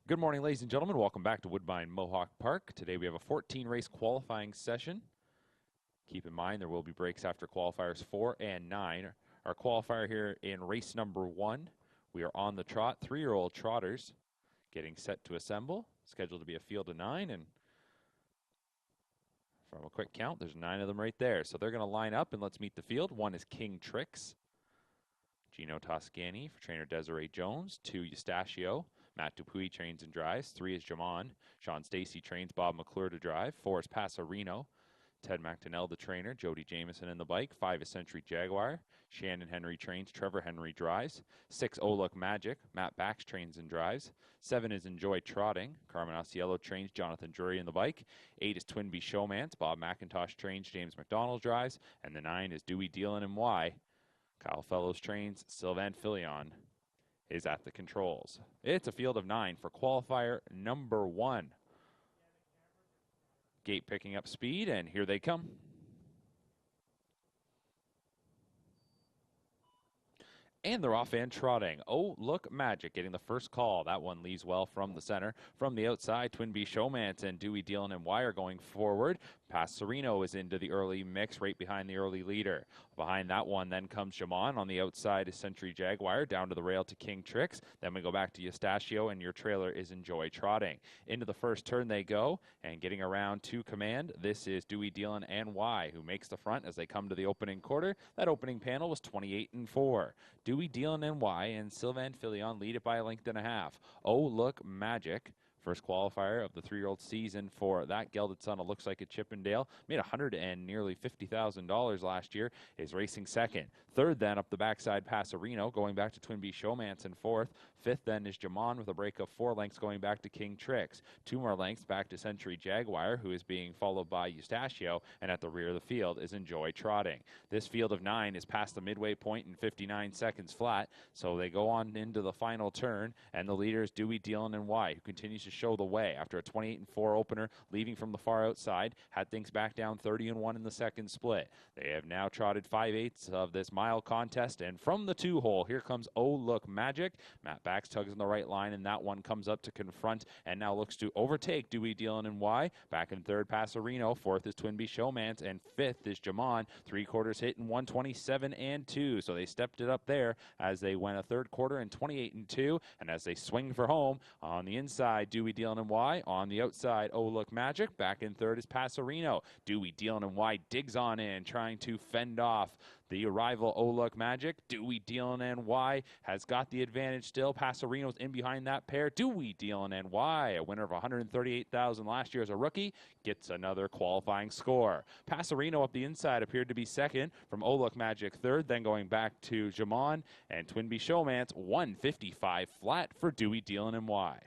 Good morning, ladies and gentlemen. Welcome back to Woodbine Mohawk Park. Today we have a 14-race qualifying session. Keep in mind there will be breaks after qualifiers 4 and 9. Our qualifier here in race number 1, we are on the trot. 3-year-old trotters getting set to assemble. Scheduled to be a field of 9, and from a quick count, there's 9 of them right there. So they're going to line up, and let's meet the field. 1 is King Tricks, Gino Toscani for trainer Desiree Jones. 2, Eustachio. Matt Dupuy trains and drives. 3 is Jamon. Sean Stacy trains Bob McClure to drive. 4 is Passarino. Ted McDonnell, the trainer. Jody Jameson in the bike. 5 is Century Jaguar. Shannon Henry trains. Trevor Henry drives. 6, Oh Look Magic. Matt Bax trains and drives. 7 is Enjoy Trotting. Carmen Osiello trains. Jonathan Drury in the bike. 8 is Twinbee Showmance. Bob McIntosh trains. James McDonald drives. And the 9 is Dewey Dealin and Y. Kyle Fellows trains. Sylvain Filion is at the controls. It's a field of 9 for qualifier number 1. Gate picking up speed, and here they come. And they're off and trotting. Oh, Look Magic getting the first call. That one leaves well from the center. From the outside, Twinbee Showmance and Dewey Dealin and Y are going forward. Passarino is into the early mix right behind the early leader. Behind that one then comes Jamon. On the outside is Century Jaguar. Down to the rail to King Tricks. Then we go back to Eustachio, and your trailer is Enjoy Trotting. Into the first turn they go, and getting around to command, this is Dewey Dealin and Y, who makes the front as they come to the opening quarter. That opening panel was 28-4. Dewey Dealin and Y and Sylvain Filion lead it by a length and a half. Oh Look Magic, first qualifier of the 3-year-old season for that gelded son. It looks like a Chippendale. Made $100 and nearly $50,000 last year. Is racing second. Third then up the backside, Passarino, going back to Twinbee Showmance in fourth. Fifth then is Jamon with a break of 4 lengths going back to King Tricks. 2 more lengths back to Century Jaguar, who is being followed by Eustachio, and at the rear of the field is Enjoy Trotting. This field of 9 is past the midway point in 59 seconds flat, so they go on into the final turn, and the leader is Dewey Dealin and Y, who continues to show the way after a 28-4 opener, leaving from the far outside, had things back down 30-1 in the second split. They have now trotted 5/8 of this mile contest, and from the 2-hole, here comes Oh Look Magic. Matt Bax tugs in the right line, and that one comes up to confront and now looks to overtake Dewey Dealin and Y. Back in third, Passarino. Fourth is Twinbee Showmance, and fifth is Jamon. 3/4 hit in 127-2, so they stepped it up there as they went a third quarter in 28-2, and as they swing for home, on the inside, Dewey Dealin and Y. On the outside, Oh Look Magic. Back in third is Passarino. Dewey Dealin and Y digs on in, trying to fend off the arrival Oh Look Magic. Dewey Dealin and Y has got the advantage still. Passarino's in behind that pair. Dewey Dealin and Y, a winner of $138,000 last year as a rookie, gets another qualifying score. Passarino up the inside appeared to be second, from Oh Look Magic third, then going back to Jamon and Twinbee Showmance. 155 flat for Dewey Dealin and Y.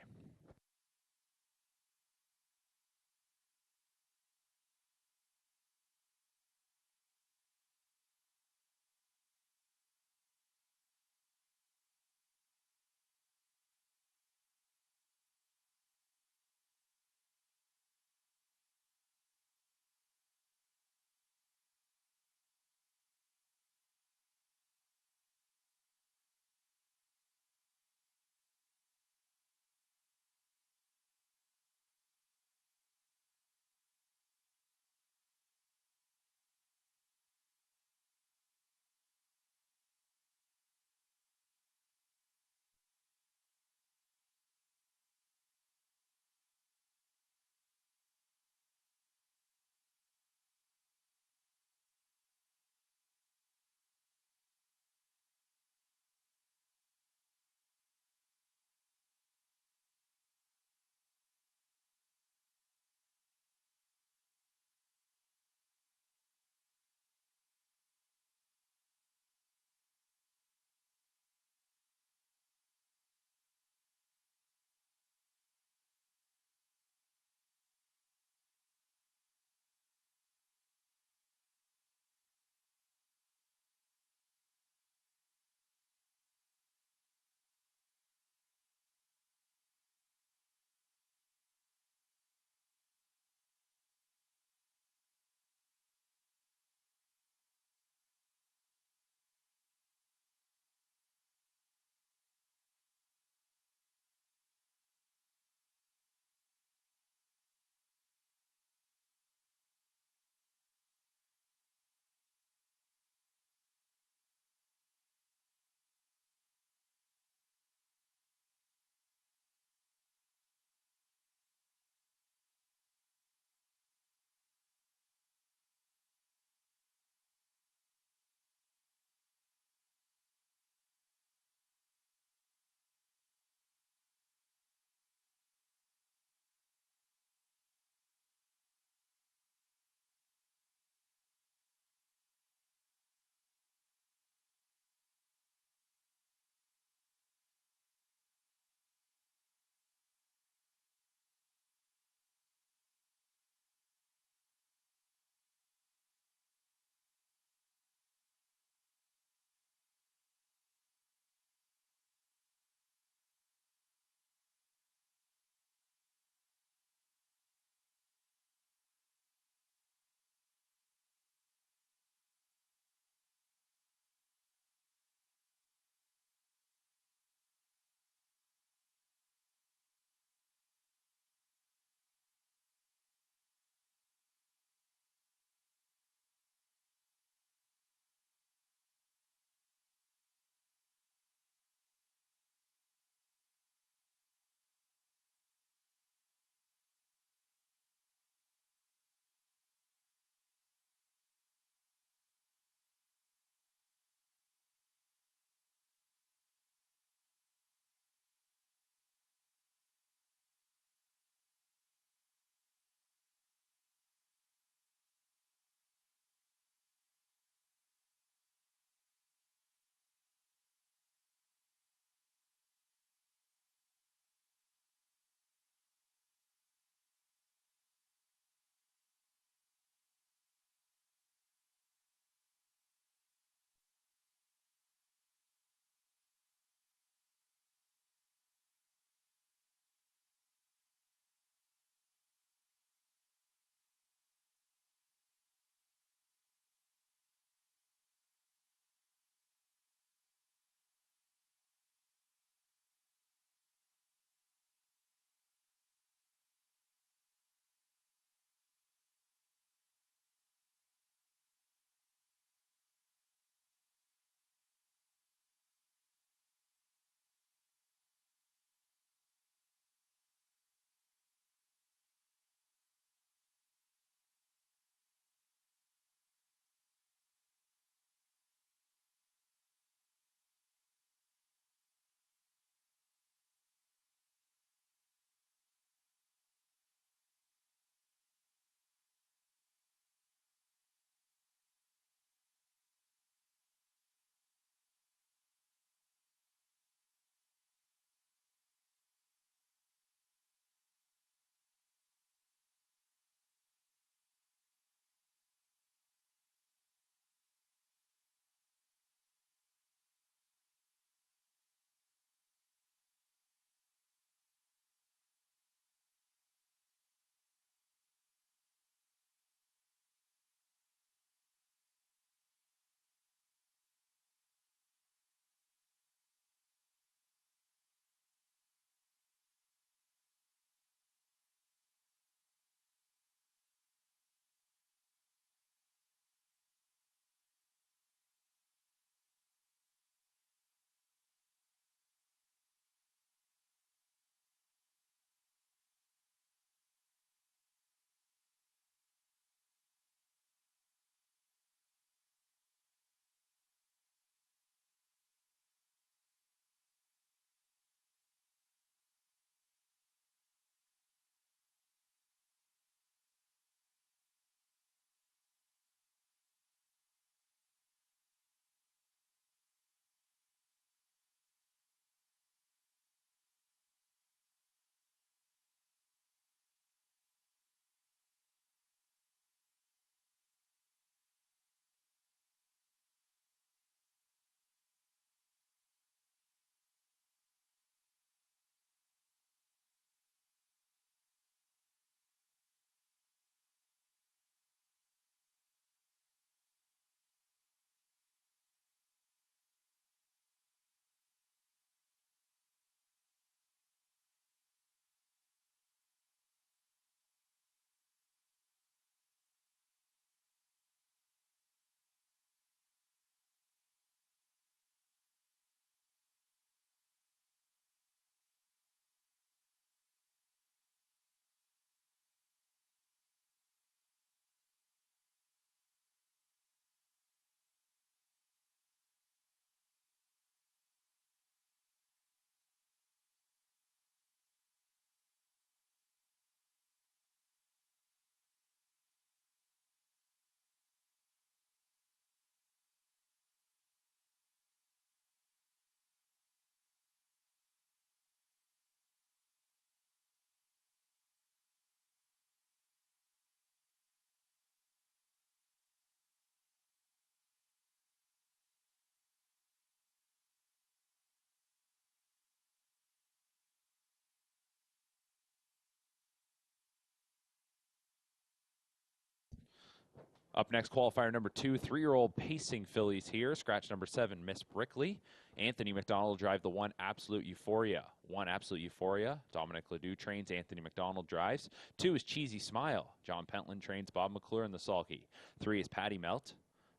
Up next, qualifier number 2, 3-year-old pacing fillies here. Scratch number 7, Miss Brickley. Anthony McDonald drive the 1 Absolute Euphoria. 1 Absolute Euphoria. Dominic Ledoux trains, Anthony McDonald drives. 2 is Cheesy Smile. John Pentland trains, Bob McClure in the sulky. 3 is Patty Melt.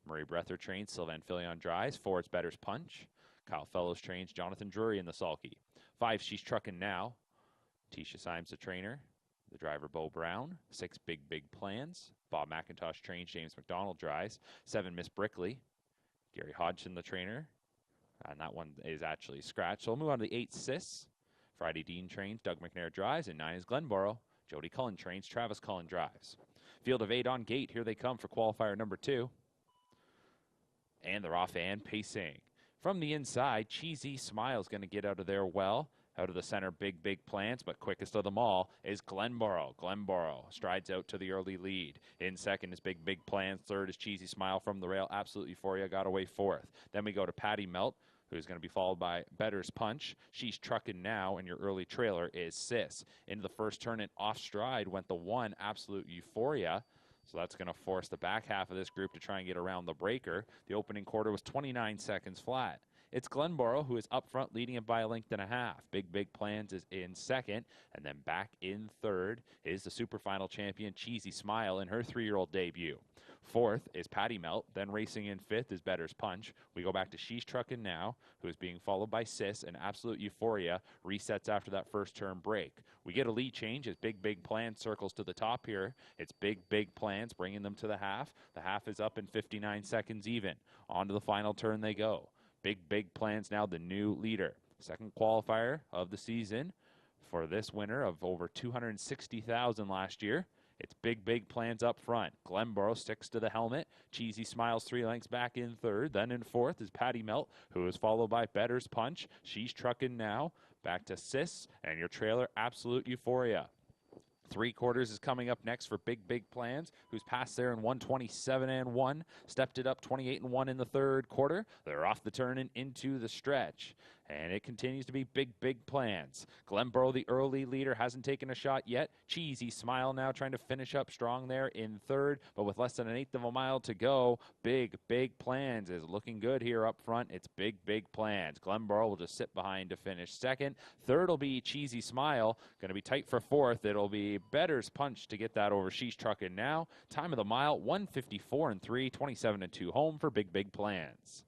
Marie Breather trains, Sylvain Filion drives. 4 is Better's Punch. Kyle Fellows trains, Jonathan Drury in the sulky. 5, She's Truckin' Now. Tisha Symes, the trainer. The driver, Bo Brown. 6, Big Plans. Bob McIntosh trains, James McDonald drives. 7, Miss Brickley. Gary Hodgson, the trainer. And that one is actually scratched. So we'll move on to the 8, Sis. Friday Dean trains, Doug McNair drives. And 9 is Glenboro. Jody Cullen trains, Travis Cullen drives. Field of 8 on gate. Here they come for qualifier number 2. And they're off and pacing. From the inside, Cheesy Smile's going to get out of there well. Out of the center, Big Plans, but quickest of them all is Glenboro. Glenboro strides out to the early lead. In second is Big Plans. Third is Cheesy Smile from the rail. Absolute Euphoria got away fourth. Then we go to Patty Melt, who's going to be followed by Better's Punch. She's Truckin' Now, and your early trailer is Sis. Into the first turn and off stride went the 1 Absolute Euphoria. So that's going to force the back half of this group to try and get around the breaker. The opening quarter was 29 seconds flat. It's Glenboro, who is up front, leading it by a length and a half. Big Plans is in second, and then back in third is the super final champion, Cheesy Smile, in her 3-year-old debut. Fourth is Patty Melt. Then racing in fifth is Better's Punch. We go back to She's Truckin' Now, who is being followed by Sis, and Absolute Euphoria resets after that first turn break. We get a lead change as Big Plans circles to the top here. It's Big Plans bringing them to the half. The half is up in 59 seconds even. On to the final turn they go. Big Plans now the new leader. Second qualifier of the season for this winner of over $260,000 last year. It's Big Plans up front. Glenboro sticks to the helmet. Cheesy Smiles 3 lengths back in third. Then in fourth is Patty Melt, who is followed by Better's Punch. She's Truckin' Now. Back to Sis and your trailer, Absolute Euphoria. 3/4 is coming up next for Big Plans, who's passed there in 1:27.1, stepped it up 28.1 in the third quarter. They're off the turn and into the stretch. And it continues to be Big Plans. Glenboro, the early leader, hasn't taken a shot yet. Cheesy Smile now trying to finish up strong there in third, but with less than an eighth of a mile to go, Big Plans is looking good here up front. It's Big Plans. Glenboro will just sit behind to finish second. Third will be Cheesy Smile. Going to be tight for fourth. It'll be Better's Punch to get that over She's Truckin' Now. Time of the mile, 1:54.3, 27.2 home for Big Plans.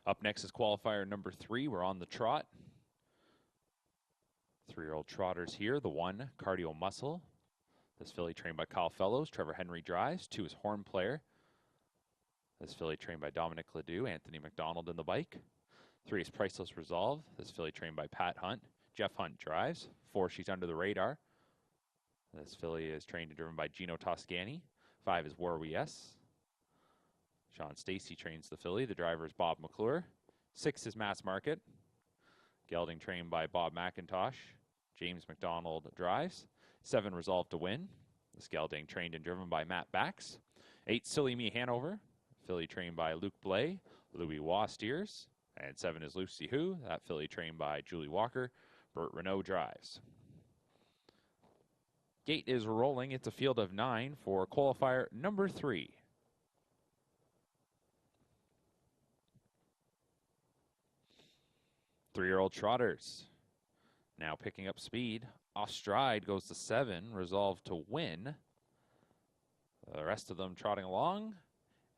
Up next is qualifier number 3. We're on the trot. 3-year-old trotters here. The 1, Cardio Muscle. This filly trained by Kyle Fellows. Trevor Henry drives. 2 is Horn Player. This filly trained by Dominic Ledoux. Anthony McDonald in the bike. 3 is Priceless Resolve. This filly trained by Pat Hunt. Jeff Hunt drives. 4, She's Under the Radar. This filly is trained and driven by Gino Toscani. 5 is War We Yes. Sean Stacy trains the filly. The driver is Bob McClure. 6 is Mass Market. Gelding trained by Bob McIntosh. James McDonald drives. 7, Resolve to Win. This gelding trained and driven by Matt Bax. 8, Silly Me Hanover. Filly trained by Luke Blay. Louis Waugh steers. And 7 is Lucy Who. That filly trained by Julie Walker. Burt Renault drives. Gate is rolling. It's a field of 9 for qualifier number 3. Three-year-old trotters. Now picking up speed. Off stride goes to 7, Resolve to Win. The rest of them trotting along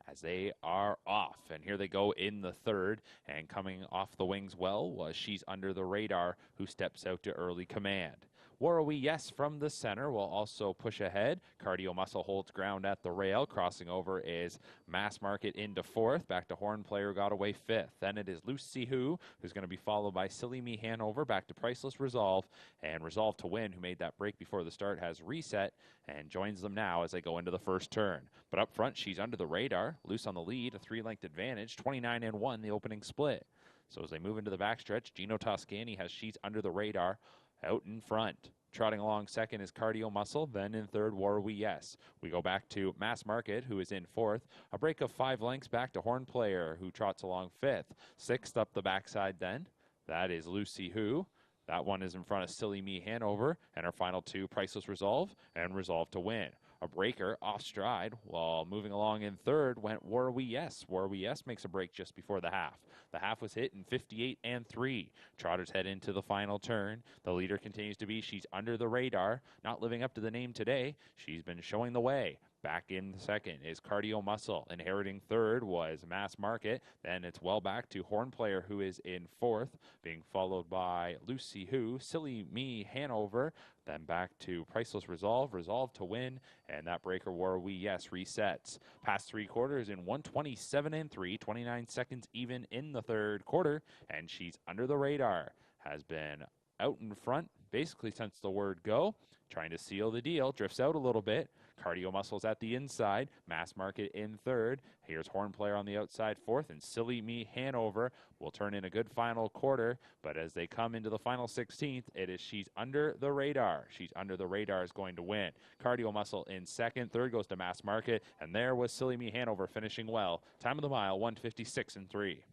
as they are off. And here they go in the 3rd. And coming off the wings well was She's Under the Radar, who steps out to early command. War We Yes from the center will also push ahead. Cardio Muscle holds ground at the rail. Crossing over is Mass Market into 4th. Back to Horn Player, got away 5th. Then it is Lucy Who, who's going to be followed by Silly Me Hanover. Back to Priceless Resolve. And Resolve to Win, who made that break before the start, has reset and joins them now as they go into the first turn. But up front, She's Under the Radar. Loose on the lead, a 3-length advantage. 29-1, the opening split. So as they move into the backstretch, Gino Toscani has She's Under the Radar out in front. Trotting along 2nd is Cardio Muscle. Then in 3rd, War We Yes. We go back to Mass Market, who is in 4th. A break of 5 lengths back to Horn Player, who trots along 5th. 6th up the backside then. That is Lucy Who. That one is in front of Silly Me Hanover. And our final 2, Priceless Resolve and Resolve to Win. A breaker off stride while moving along in 3rd went War We Yes. War We Yes makes a break just before the half. The half was hit in 58-3. Trotters head into the final turn. The leader continues to be She's Under the Radar. Not living up to the name today. She's been showing the way. Back in 2nd is Cardio Muscle. Inheriting 3rd was Mass Market. Then it's well back to Horn Player, who is in 4th, being followed by Lucy Who, Silly Me Hanover. Then back to Priceless Resolve, Resolve to Win, and that breaker War We Yes resets. Past 3 quarters in 1:27-3, 29 seconds even in the 3rd quarter, and She's Under the Radar has been out in front basically since the word go, trying to seal the deal, drifts out a little bit. Cardio Muscles at the inside, Mass Market in 3rd. Here's Horn Player on the outside 4th, and Silly Me Hanover will turn in a good final quarter. But as they come into the final 16th, it is She's Under the Radar. She's Under the Radar is going to win. Cardio Muscle in 2nd. 3rd goes to Mass Market, and there was Silly Me Hanover finishing well. Time of the mile, 1:56-3.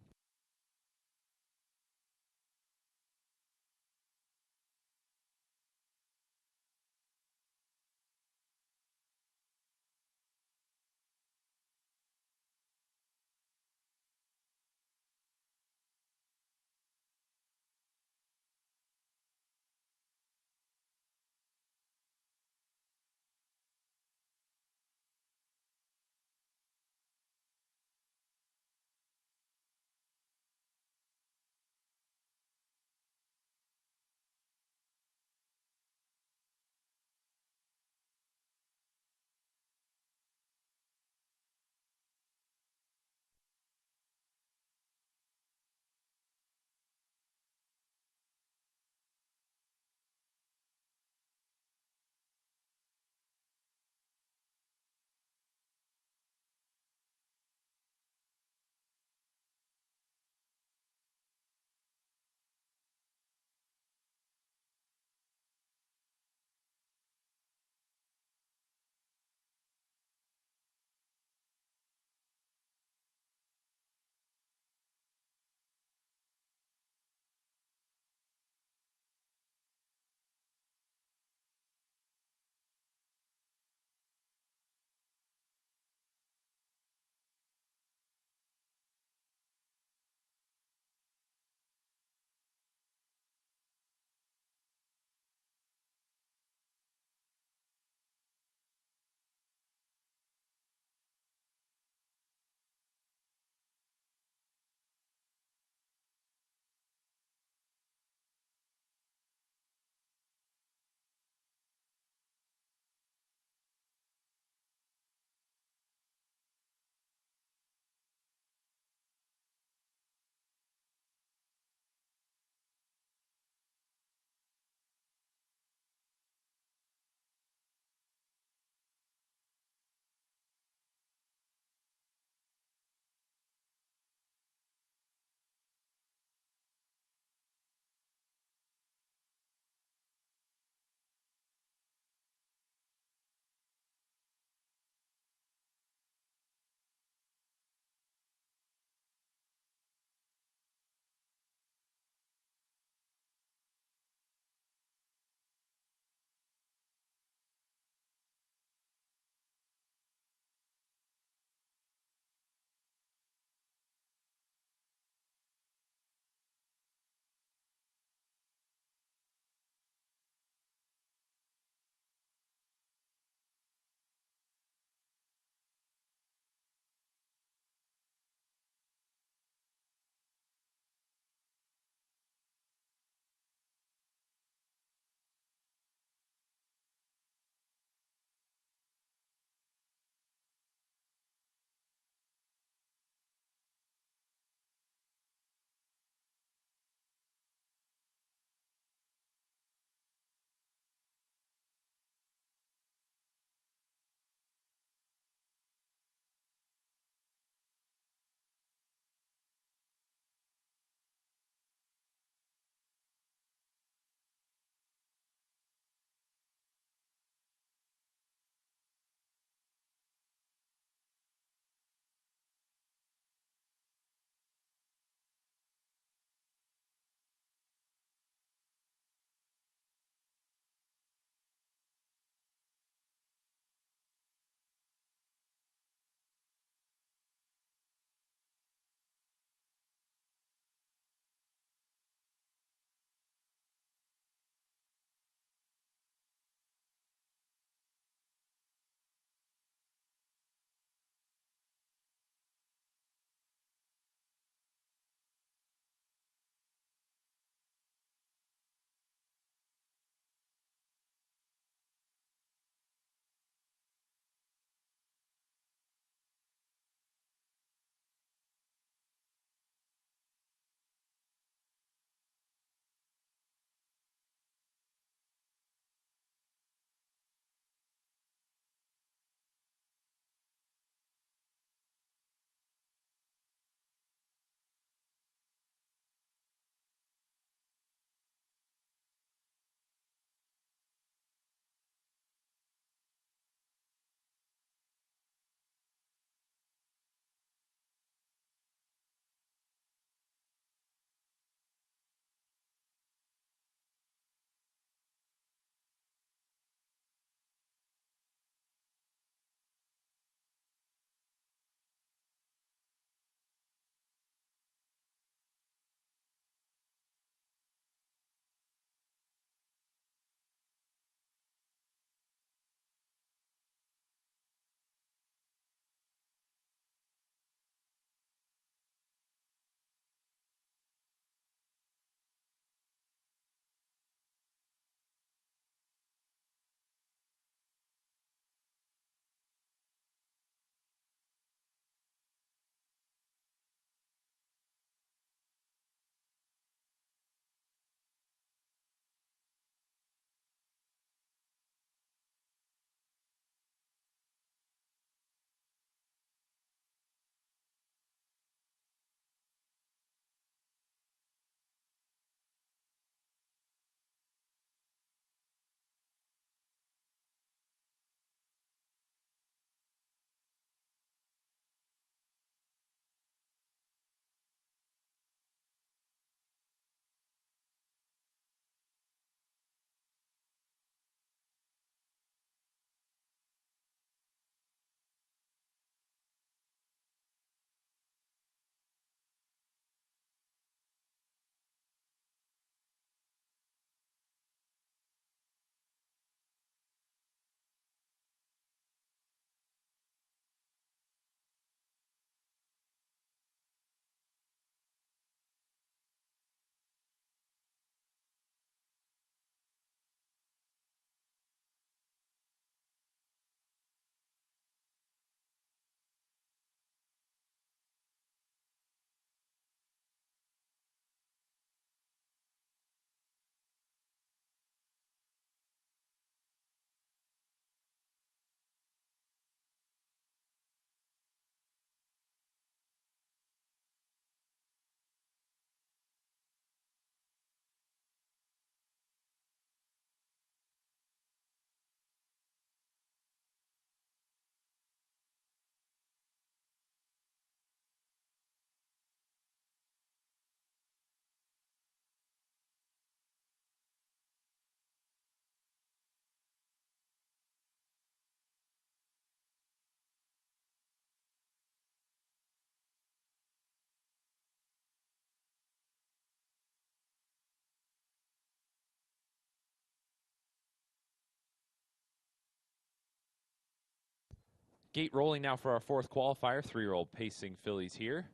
Gate rolling now for our fourth qualifier. 3-year-old pacing fillies here.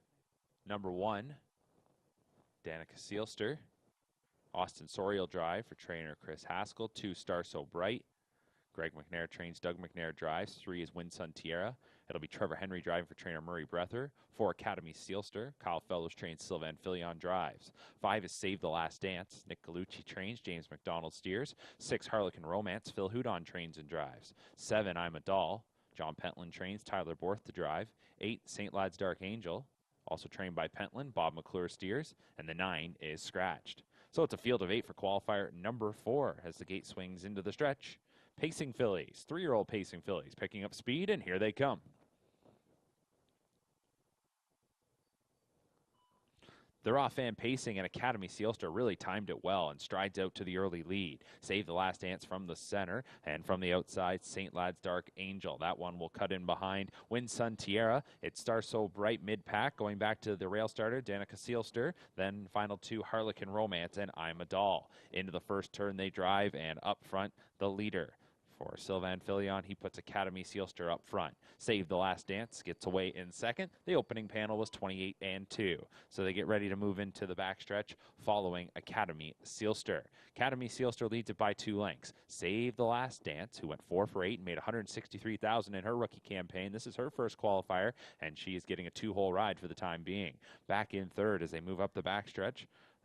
Number 1, Danica Seelster. Austin Sorial drive for trainer Chris Haskell. 2, Star So Bright. Greg McNair trains, Doug McNair drives. 3 is Win Sun Tierra. It'll be Trevor Henry driving for trainer Murray Breather. 4, Academy Seelster. Kyle Fellows trains, Sylvain Filion drives. 5 is Save the Last Dance. Nick Galucci trains, James McDonald steers. 6, Harlequin Romance. Phil Houdon trains and drives. 7, I'm a Doll. John Pentland trains, Tyler Borth to drive. 8, St. Lad's Dark Angel. Also trained by Pentland, Bob McClure steers. And the 9 is Scratched. So it's a field of 8 for qualifier number 4 as the gate swings into the stretch. Pacing fillies, 3-year-old pacing fillies, picking up speed, and here they come. They're off and pacing, and Academy Seelster really timed it well and strides out to the early lead. Save the Last Dance from the center, and from the outside, St. Lad's Dark Angel. That one will cut in behind Win Sun Tierra. It's Star So Bright mid-pack, going back to the rail starter, Danica Seelster. Then final 2, Harlequin Romance and I'm a Doll. Into the first turn they drive, and up front, the leader. For Sylvain Filion, he puts Academy Seelster up front. Save the Last Dance gets away in second. The opening panel was 28-2. So they get ready to move into the backstretch following Academy Seelster. Academy Seelster leads it by 2 lengths. Save the Last Dance, who went 4 for 8 and made $163,000 in her rookie campaign. This is her first qualifier, and she is getting a 2-hole ride for the time being. Back in third as they move up the backstretch.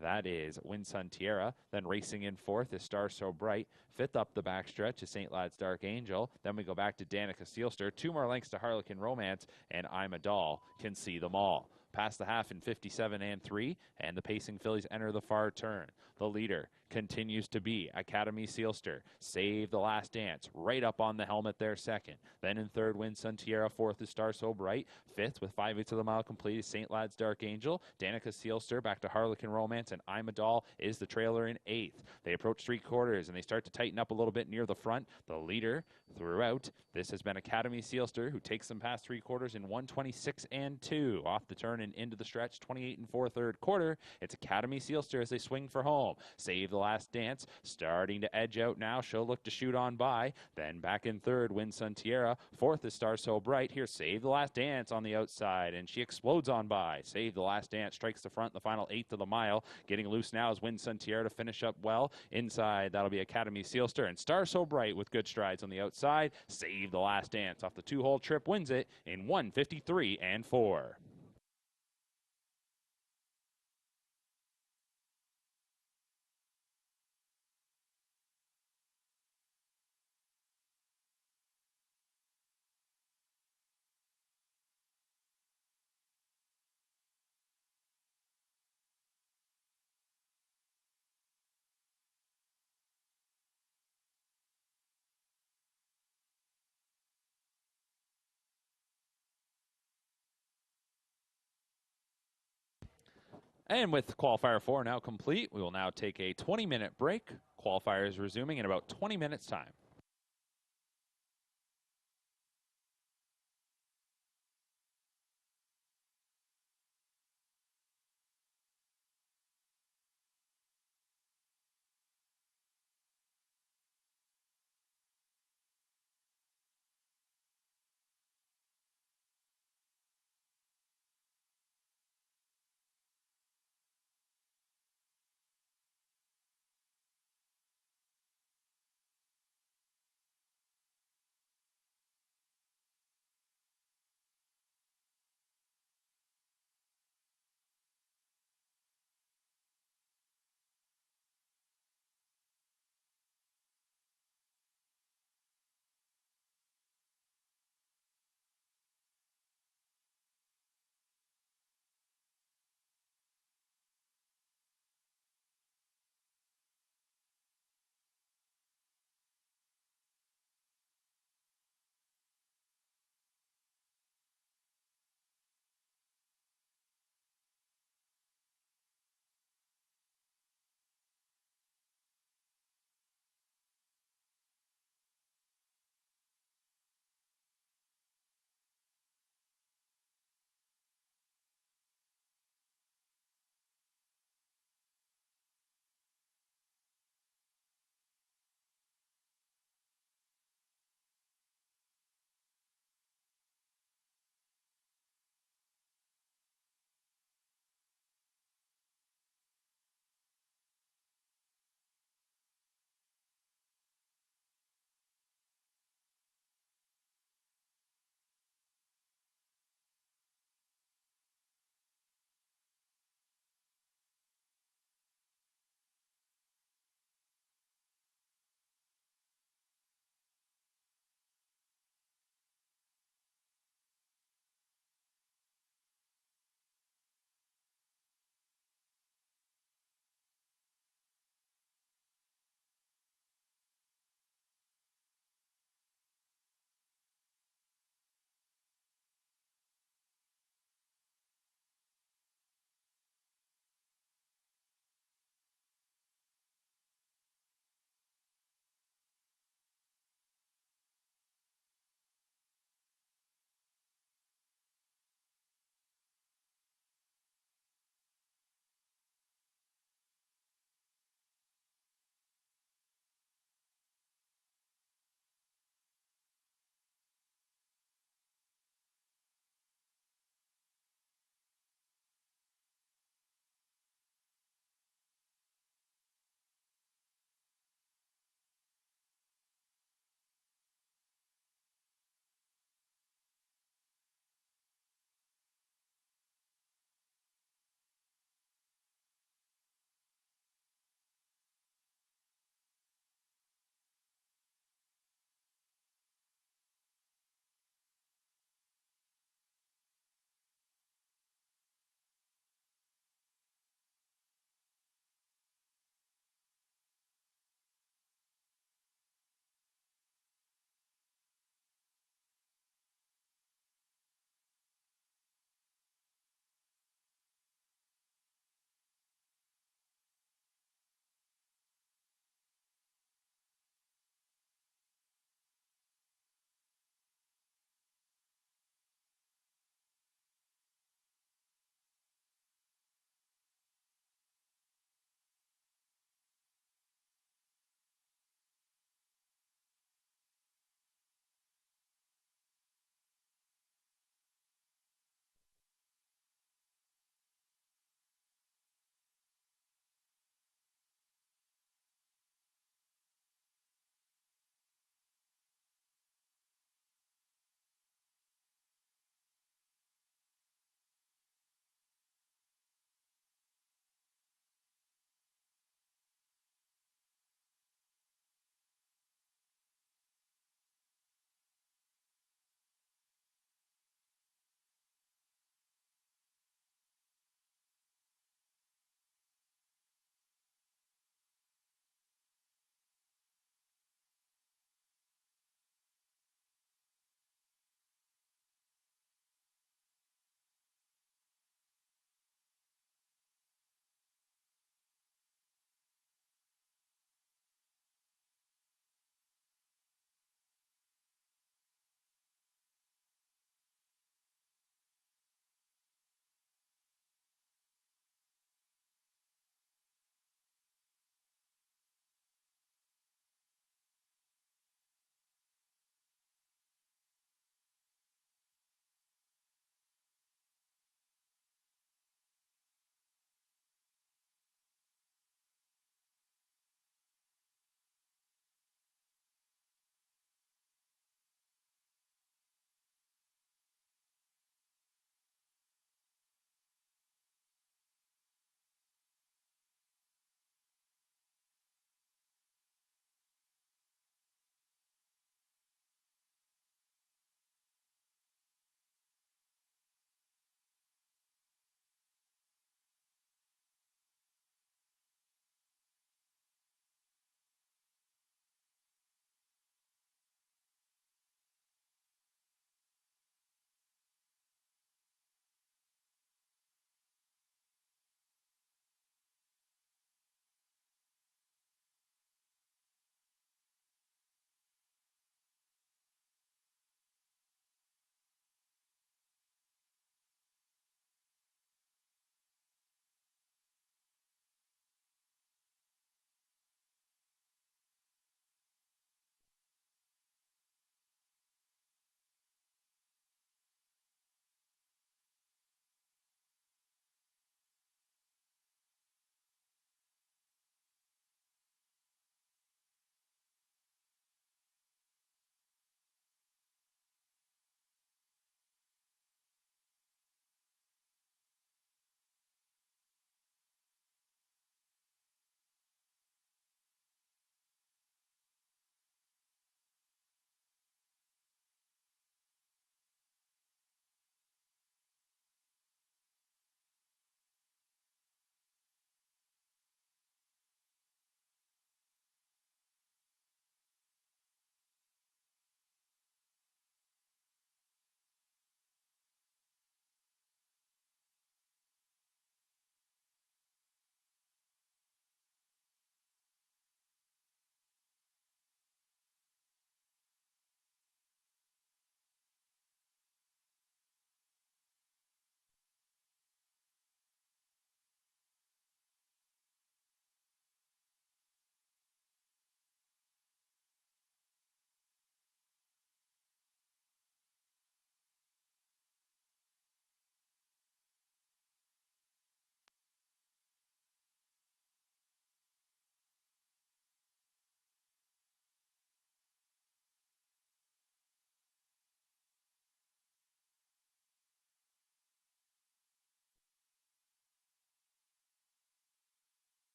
That is Win Sun Tierra. Then racing in fourth is Star So Bright. Fifth up the backstretch is St. Lad's Dark Angel. Then we go back to Danica Seelster. 2 more lengths to Harlequin Romance, and I'm a Doll can see them all. Past the half in 57-3, and the pacing fillies enter the far turn. The leader continues to be Academy Seelster. Save the Last Dance, right up on the helmet there second. Then in third, Win Sun Tierra. Fourth is Star So Bright. Fifth, with 5/8 of the mile complete, is St. Lad's Dark Angel. Danica Seelster back to Harlequin Romance, and I'm a Doll is the trailer in 8th. They approach 3/4, and they start to tighten up a little bit near the front. The leader throughout, this has been Academy Seelster, who takes them past 3/4 in 126-2. Off the turn and into the stretch, 28-4 third quarter. It's Academy Seelster as they swing for home. Save the Last Dance, starting to edge out now. She'll look to shoot on by. Then back in third, Win Sun Tierra. Fourth is Star So Bright. Here, Save the Last Dance on the outside, and she explodes on by. Save the Last Dance strikes the front the final 1/8 of the mile. Getting loose now is Win Sun Tierra to finish up well. Inside, that'll be Academy Seelster, and Star So Bright with good strides on the outside. Save the Last Dance off the 2-hole trip, wins it in 153-4. And with qualifier 4 now complete, we will now take a 20-minute break. Qualifier is resuming in about 20 minutes' time.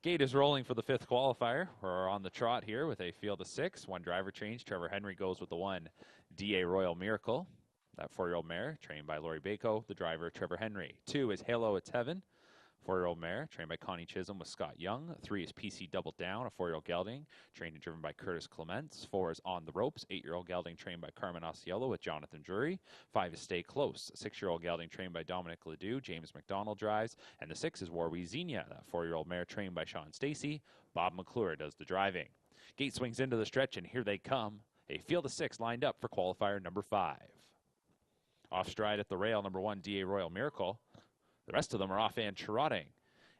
Gate is rolling for the 5th qualifier. We're on the trot here with a field of 6. One driver change. Trevor Henry goes with the 1 DA Royal Miracle. That 4-year-old mare, trained by Lori Bako. The driver, Trevor Henry. 2 is Halo It's Heaven. 4-year-old mare, trained by Connie Chisholm with Scott Young. 3 is PC Double Down, a 4-year-old gelding, trained and driven by Curtis Clements. 4 is On the Ropes, 8-year-old gelding, trained by Carmen Osceola with Jonathan Drury. 5 is Stay Close, 6-year-old gelding, trained by Dominic Ledoux. James McDonald drives. And the 6 is War We Xenia, that 4-year-old mare, trained by Sean Stacy. Bob McClure does the driving. Gate swings into the stretch, and here they come. A field of 6 lined up for qualifier number 5. Off stride at the rail, number 1, DA Royal Miracle. The rest of them are off and trotting.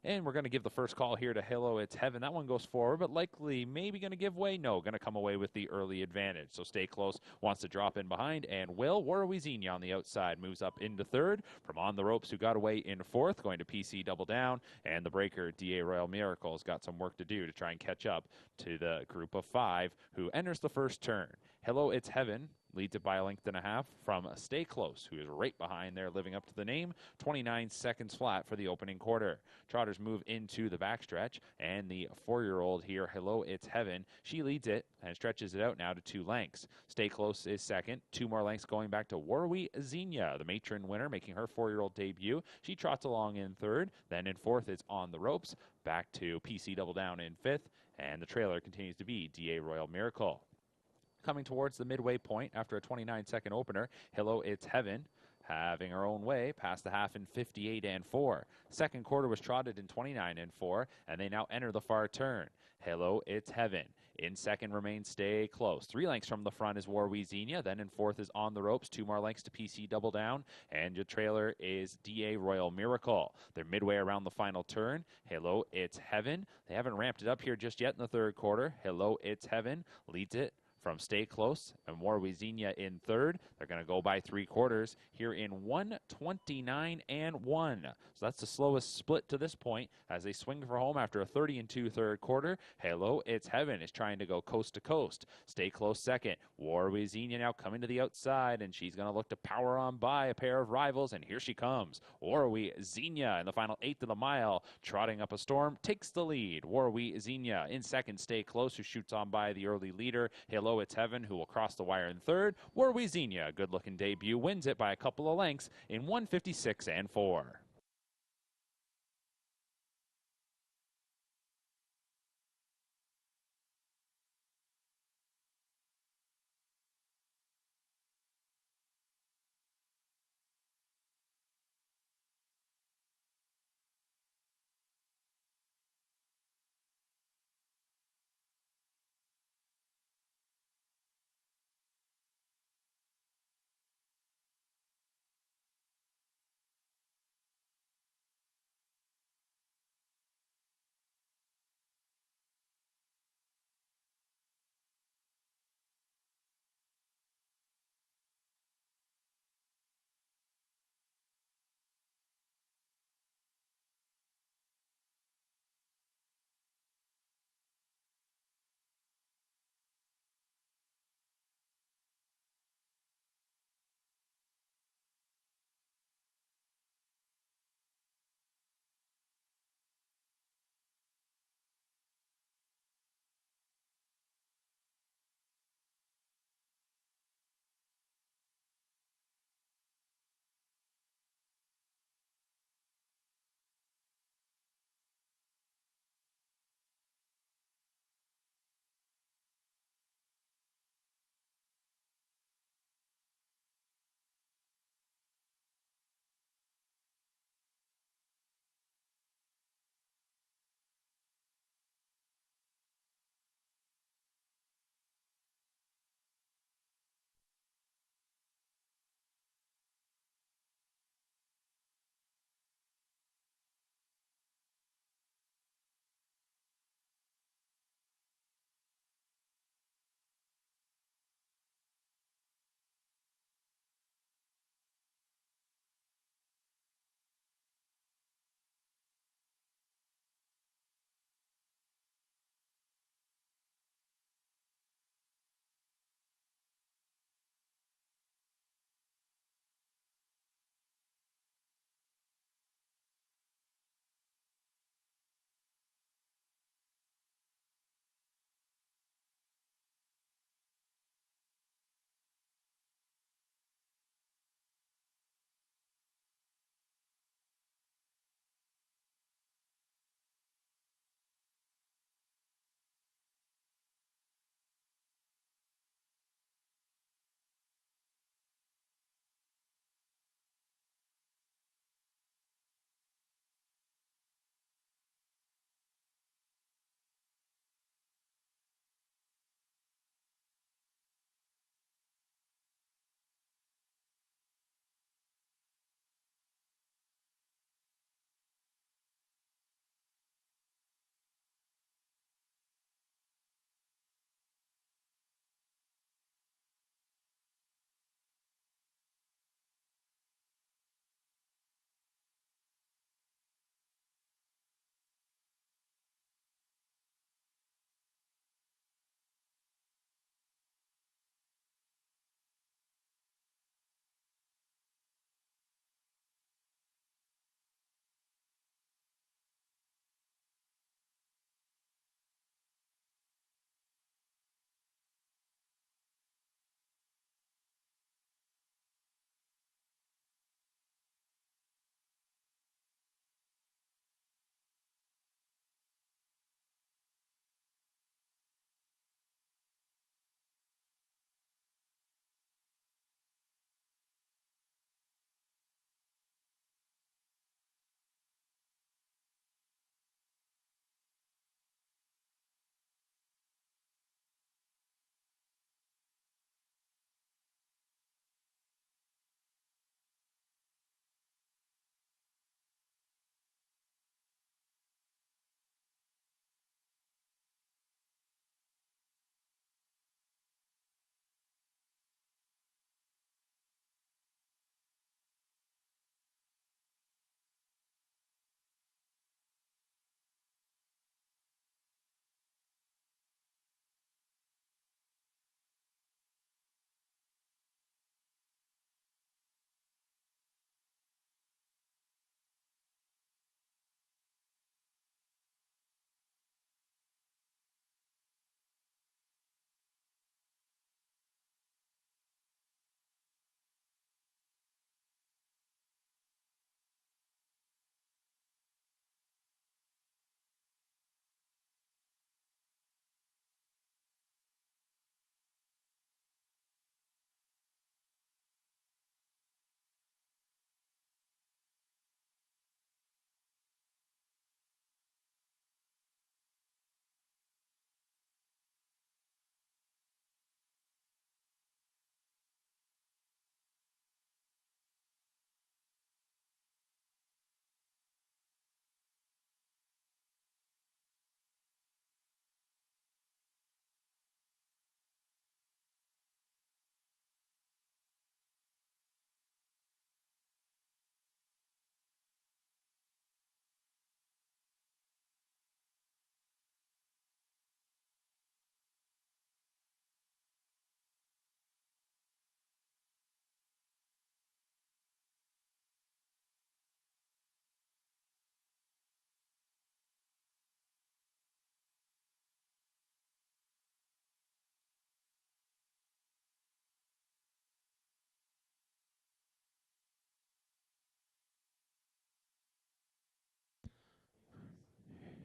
And we're going to give the first call here to Hello It's Heaven. That one goes forward, but likely maybe going to give way. No, going to come away with the early advantage. So Stay Close wants to drop in behind, and will. War We Xenia on the outside moves up into 3rd. From On the Ropes, who got away in 4th, going to PC Double Down. And the breaker, DA Royal Miracle, has got some work to do to try and catch up to the group of 5 who enters the first turn. Hello It's Heaven leads it by a length and a half from Stay Close, who is right behind there, living up to the name. 29 seconds flat for the opening quarter. Trotters move into the backstretch, and the 4-year-old here, Hello It's Heaven, she leads it and stretches it out now to 2 lengths. Stay Close is second. 2 more lengths going back to War We Xenia, the matron winner, making her 4-year-old debut. She trots along in 3rd. Then in 4th, it's On the Ropes. Back to PC Double Down in 5th, and the trailer continues to be DA Royal Miracle. Coming towards the midway point after a 29-second opener, Hello It's Heaven having her own way past the half in 58 and 4. Second quarter was trotted in 29 and 4, and they now enter the far turn. Hello It's Heaven. In second remains Stay Close. 3 lengths from the front is War We Xenia. Then in 4th is On the Ropes. 2 more lengths to PC Double Down. And your trailer is DA Royal Miracle. They're midway around the final turn. Hello It's Heaven. They haven't ramped it up here just yet in the 3rd quarter. Hello It's Heaven leads it from Stay Close and War We Xenia in 3rd. They're going to go by 3 quarters here in 1:29 and 1. So that's the slowest split to this point as they swing for home after a 30 and 2 3rd quarter. Hello It's Heaven is trying to go coast to coast. Stay Close second. War We Xenia now coming to the outside, and she's going to look to power on by a pair of rivals, and here she comes. War We Xenia in the final 1/8 of the mile, trotting up a storm, takes the lead. War We Xenia in second. Stay Close, who shoots on by the early leader. Hello It's Heaven, who will cross the wire in 3rd. War We Xenia, good-looking debut, wins it by a couple of lengths in 1:56 and 4.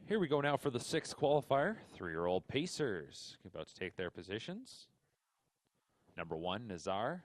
Here we go now for the 6th qualifier. 3-year-old Pacers about to take their positions. Number 1, Nazar.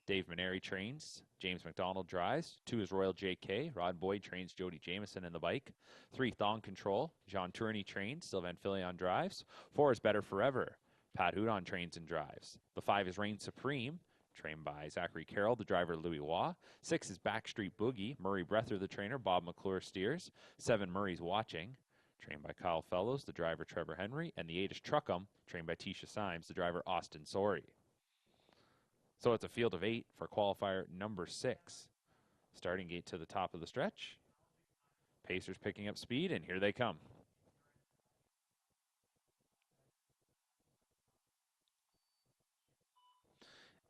Dave Maneri trains. James McDonald drives. 2 is Royal JK. Rod Boyd trains Jody Jamieson in the bike. 3, Thong Control. Jean Tourney trains. Sylvain Filion drives. 4 is Better Forever. Pat Hudon trains and drives. The 5 is Reign Supreme, trained by Zachary Carroll, the driver Louis Waugh. 6 is Backstreet Boogie. Murray Breather, the trainer. Bob McClure steers. 7, Murray's Watching, trained by Kyle Fellows, the driver Trevor Henry. And the 8 is Truckum, trained by Tisha Symes, the driver Austin Sorey. So it's a field of 8 for qualifier number 6. Starting gate to the top of the stretch. Pacers picking up speed, and here they come.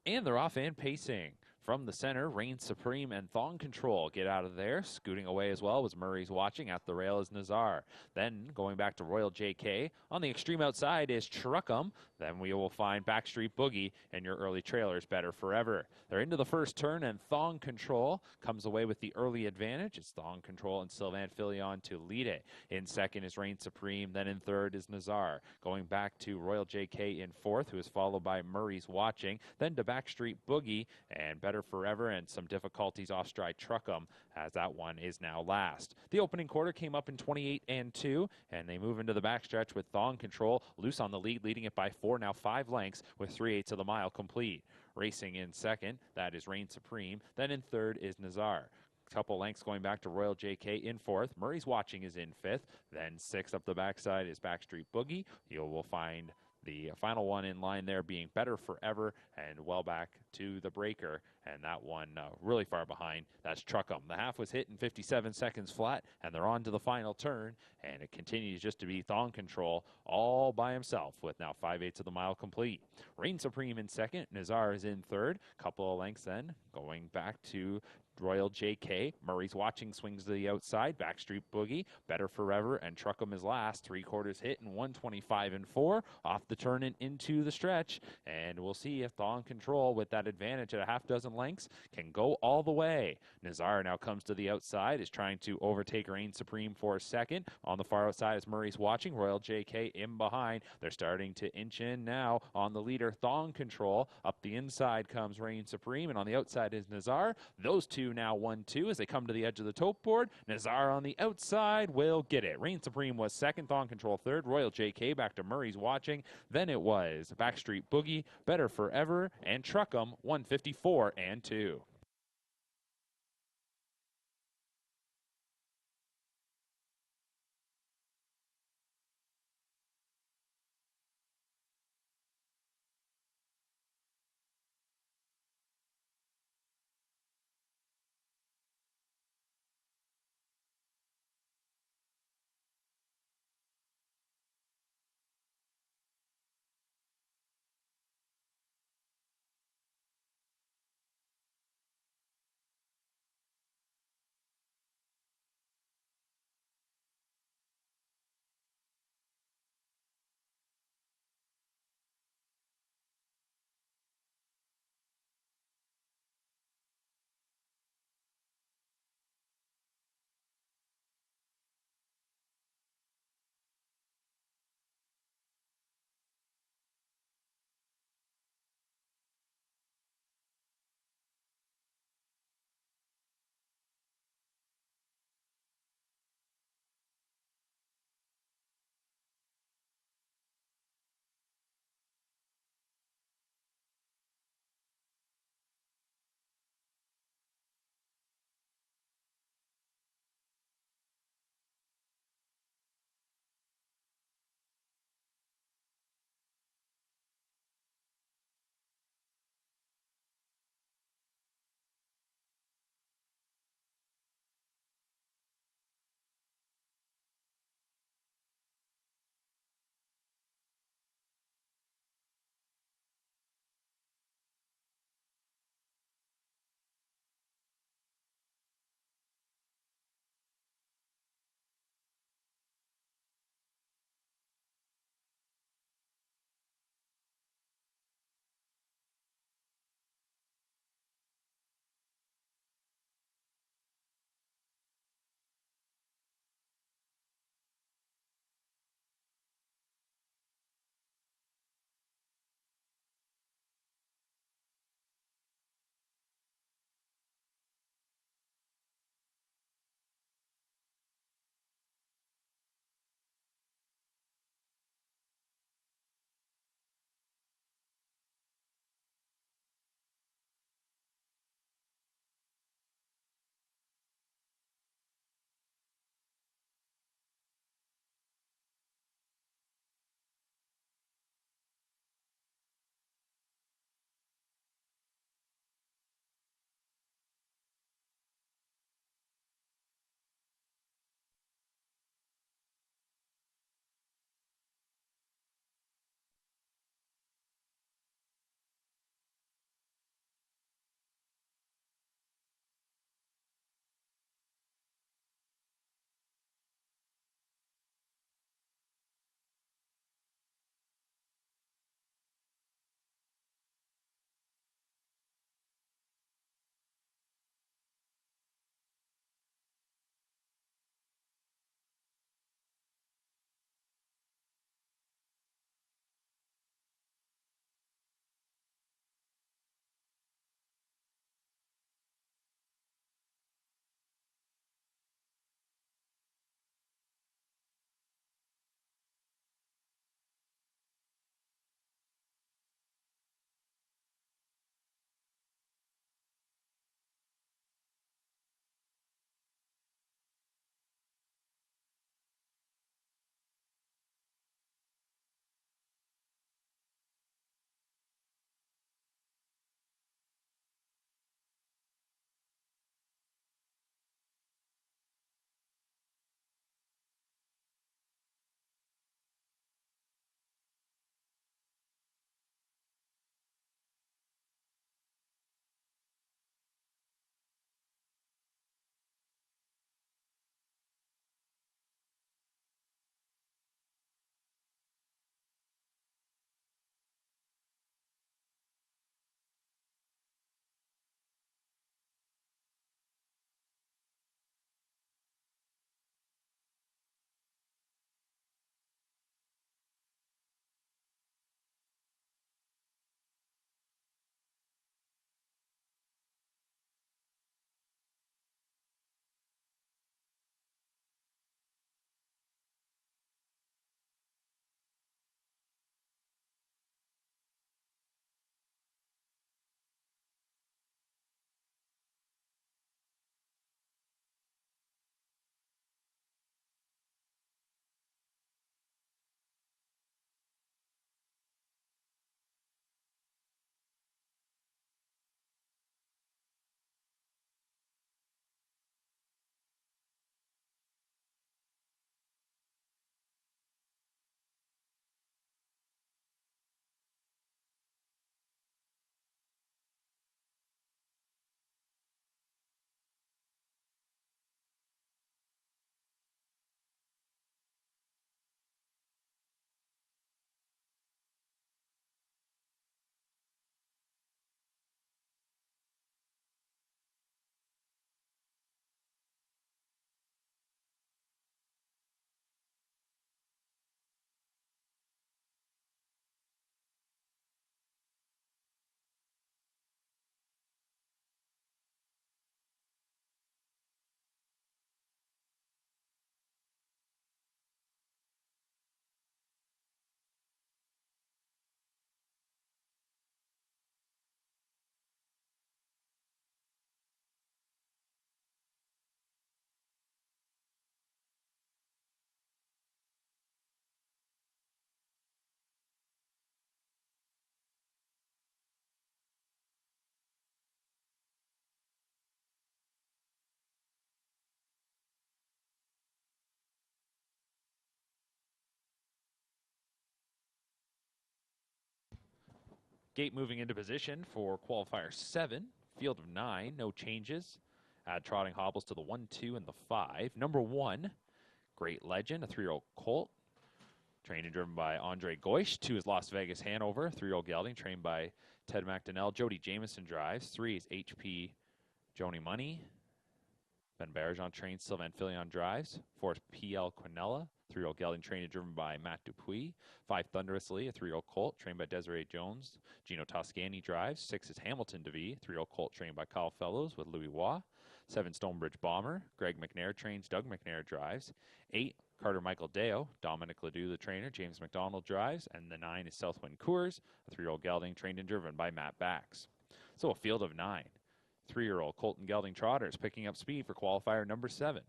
And they're off and pacing. From the center, Reign Supreme and Thong Control get out of there. Scooting away as well was Murray's Watching. At the rail is Nazar. Then going back to Royal JK. On the extreme outside is Truckum. Then we will find Backstreet Boogie and your early trailers Better Forever. They're into the first turn, and Thong Control comes away with the early advantage. It's Thong Control and Sylvain Filion to lead it. In second is Reign Supreme. Then in third is Nazar. Going back to Royal JK in fourth, who is followed by Murray's Watching. Then to Backstreet Boogie and Better Forever, and some difficulties off stride Truckum, as that one is now last. The opening quarter came up in 28 and 2, and they move into the backstretch with Thong Control loose on the lead, leading it by 4, now 5 lengths with 3/8 of the mile complete. Racing in second, that is Reign Supreme. Then in third is Nazar. Couple lengths going back to Royal JK in fourth. Murray's Watching is in fifth. Then sixth up the backside is Backstreet Boogie. You will find the final one in line there being Better Forever and well back to the breaker. And that one really far behind. That's Truckum. The half was hit in 57 seconds flat, and they're on to the final turn. And it continues just to be Thong Control all by himself with now 5/8 of the mile complete. Reign Supreme in second. Nazar is in third. Couple of lengths then going back to Royal JK. Murray's Watching swings to the outside. Backstreet Boogie, Better Forever, and Truckum is last. 3/4 hit in 125 and 4. Off the turn and into the stretch. And we'll see if Thong Control, with that advantage at a half dozen lengths, can go all the way. Nazar now comes to the outside, is trying to overtake Reign Supreme for a second. On the far outside is Murray's Watching. Royal JK in behind. They're starting to inch in now on the leader, Thong Control. Up the inside comes Reign Supreme, and on the outside is Nazar. Those two now 1-2 as they come to the edge of the tote board. Nazar on the outside will get it. Reign Supreme was second, Thong Control third, Royal JK back to Murray's Watching. Then it was Backstreet Boogie, Better Forever, and Truckum 154 and 2. Gate moving into position for qualifier 7. Field of 9, no changes. Add trotting hobbles to the 1, 2, and the 5. Number 1, Great Legend, a 3-year-old colt. Trained and driven by Andre Goish. 2 is Las Vegas Hanover, 3-year-old gelding, trained by Ted McDonnell. Jody Jameson drives. 3 is HP Joni Money. Ben Barrajon trains. Sylvain Filion drives. 4 is PL Quinella, 3-year-old gelding, trained and driven by Matt Dupuis. 5 Thunderously, a 3-year-old colt, trained by Desiree Jones. Gino Toscani drives. 6 is Hamilton DeVee, 3-year-old colt, trained by Kyle Fellows with Louis Waugh. 7 Stonebridge Bomber, Greg McNair trains. Doug McNair drives. 8 Carter Michael Deo, Dominic Ledoux the trainer. James McDonald drives. And the 9 is Southwind Coors, a 3-year-old gelding, trained and driven by Matt Bax. So a field of 9. 3-year-old Colton Gelding trotters picking up speed for qualifier number 7.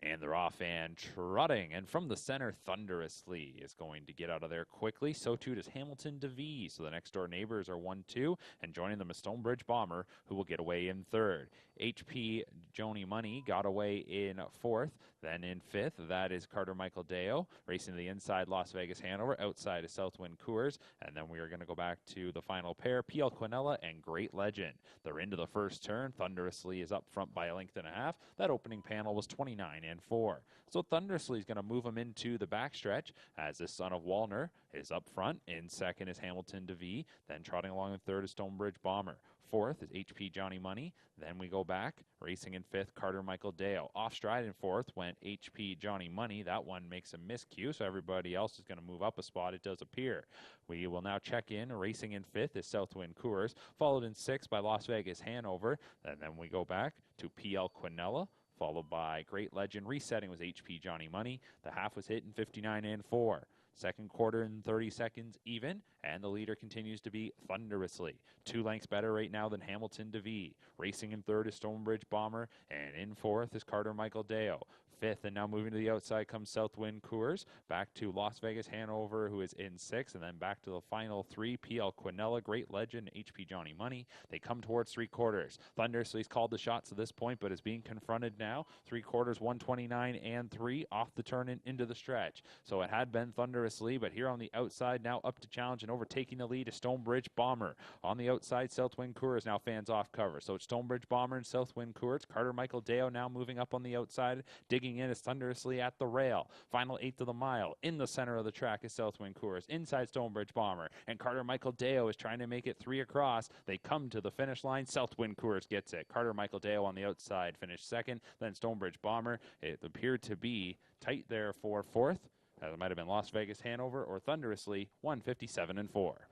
And they're off and trotting. And from the center, Thunderously is going to get out of there quickly. So too does Hamilton DeVee. So the next door neighbors are 1, 2. And joining them is Stonebridge Bomber, who will get away in 3rd. HP Joni Money got away in 4th. Then in 5th, that is Carter Michael Deo. Racing to the inside, Las Vegas Hanover. Outside is Southwind Coors. And then we are going to go back to the final pair, PL Quinella and Great Legend. They're into the first turn. Thunderously is up front by a length and a half. That opening panel was 29 and 4. So Thunderously is going to move him into the backstretch as the son of Wallner is up front. In 2nd is Hamilton DeVee. Then trotting along in 3rd is Stonebridge Bomber. 4th is HP Johnny Money. Then we go back. Racing in 5th, Carter Michael Deo. Off stride in 4th went HP Johnny Money. That one makes a miscue, so everybody else is going to move up a spot, it does appear. We will now check in. Racing in 5th is Southwind Coors, followed in 6th by Las Vegas Hanover. And then we go back to PL Quinella, followed by Great Legend. Resetting was HP Johnny Money. The half was hit in 59 and 4. Second quarter in 30 seconds even, and the leader continues to be Thunderously. 2 lengths better right now than Hamilton DeVee. Racing in 3rd is Stonebridge Bomber, and in 4th is Carter Michael Deo. 5th, and now moving to the outside comes Southwind Coors. Back to Las Vegas Hanover, who is in 6th, and then back to the final 3, PL Quinella, Great Legend, HP Johnny Money. They come towards 3 quarters. Thunderously's called the shots to this point, but is being confronted now. 3 quarters, 129 and 3, off the turn and into the stretch. So it had been Thunderously, but here on the outside, now up to challenge and overtaking the lead is Stonebridge Bomber. On the outside, Southwind Coors now fans off cover. So it's Stonebridge Bomber and Southwind Coors. Carter Michael Deo now moving up on the outside, digging in is Thunderously at the rail. Final 1/8 of the mile. In the center of the track is Southwind Coors. Inside Stonebridge Bomber. And Carter Michael Deo is trying to make it 3 across. They come to the finish line. Southwind Coors gets it. Carter Michael Deo on the outside finished 2nd. Then Stonebridge Bomber. It appeared to be tight there for 4th. It might have been Las Vegas Hanover or Thunderously, 157 and 4.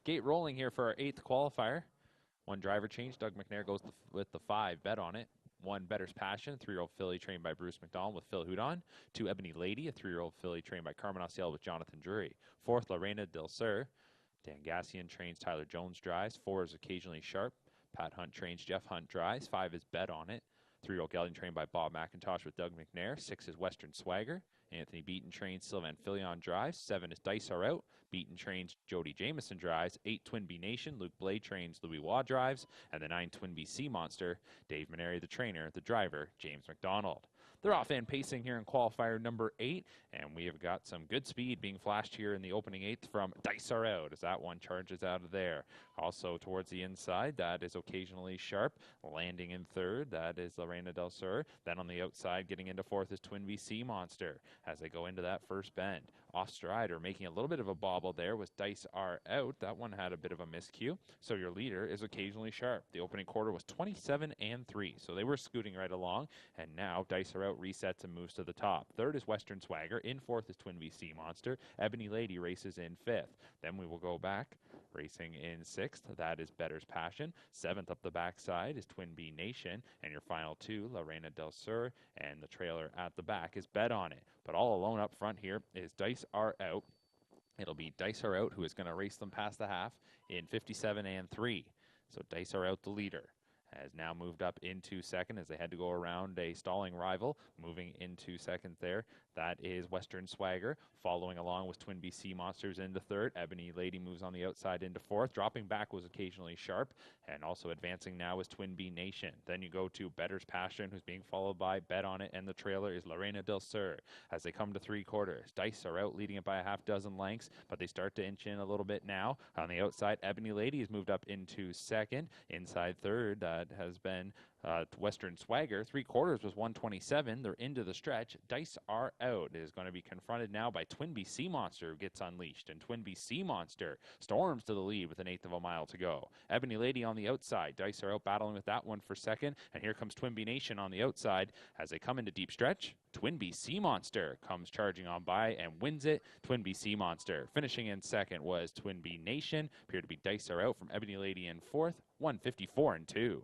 Gate rolling here for our 8th qualifier. One driver change. Doug McNair goes with the 5. Bet on it. 1 Better's Passion, 3-year-old filly trained by Bruce McDonald with Phil Houdon. 2 Ebony Lady, a 3-year-old filly trained by Carmen Osiel with Jonathan Drury. 4th Lorena Del Sur. Dan Gassian trains Tyler Jones drives. 4 is Occasionally Sharp. Pat Hunt trains Jeff Hunt drives. 5 is Bet on it. 3-year-old gelding trained by Bob McIntosh with Doug McNair. 6 is Western Swagger. Anthony Beaton trains Sylvan Filion drives. 7 is Dice Are Out. Beaton trains Jody Jameson drives. 8 Twin Bee Nation. Luke Blade trains Louis Waugh drives. And the 9 Twin Bee Sea Monster. Dave Maneri, the trainer. The driver, James McDonald. They're off and pacing here in qualifier number 8, and we have got some good speed being flashed here in the opening 8th from Dice Are Out as that one charges out of there. Also towards the inside, that is Occasionally Sharp. Landing in 3rd, that is Lorena Del Sur. Then on the outside, getting into 4th is Twin Bee Sea Monster as they go into that first bend. Off stride, or making a little bit of a bobble there, was Dice Are Out. That one had a bit of a miscue. So your leader is Occasionally Sharp. The opening quarter was 27-3, so they were scooting right along, and now Dice Are Out resets and moves to the top. 3rd is Western Swagger. In 4th is Twin Bee Sea Monster. Ebony Lady races in 5th. Then we will go back. Racing in 6th, that is Better's Passion. 7th up the backside is Twin Bee Nation. And your final 2, Lorena Del Sur. And the trailer at the back is Bet on It. But all alone up front here is Dice Are Out. It'll be Dice Are Out who is going to race them past the half in 57-3. So Dice Are Out the leader. Has now moved up into 2nd as they had to go around a stalling rival. Moving into 2nd there, that is Western Swagger. Following along with Twin Bee Sea Monsters into 3rd. Ebony Lady moves on the outside into 4th. Dropping back was Occasionally Sharp. And also advancing now is Twin Bee Nation. Then you go to Better's Passion, who's being followed by Bet on It. And the trailer is Lorena Del Sur. As they come to 3 quarters, Dice Are Out leading it by a half dozen lengths. But they start to inch in a little bit now. On the outside, Ebony Lady has moved up into 2nd. Inside 3rd, that has been Western Swagger. 3 quarters was 127. They're into the stretch. Dice Are Out is going to be confronted now by Twin Bee Sea Monster, who gets unleashed. And Twin Bee Sea Monster storms to the lead with 1/8 of a mile to go. Ebony Lady on the outside. Dice Are Out battling with that one for 2nd. And here comes Twin Bee Nation on the outside. As they come into deep stretch, Twin Bee Sea Monster comes charging on by and wins it. Twin Bee Sea Monster. Finishing in 2nd was Twin Bee Nation. Appeared to be Dice Are Out from Ebony Lady in 4th. 154-2.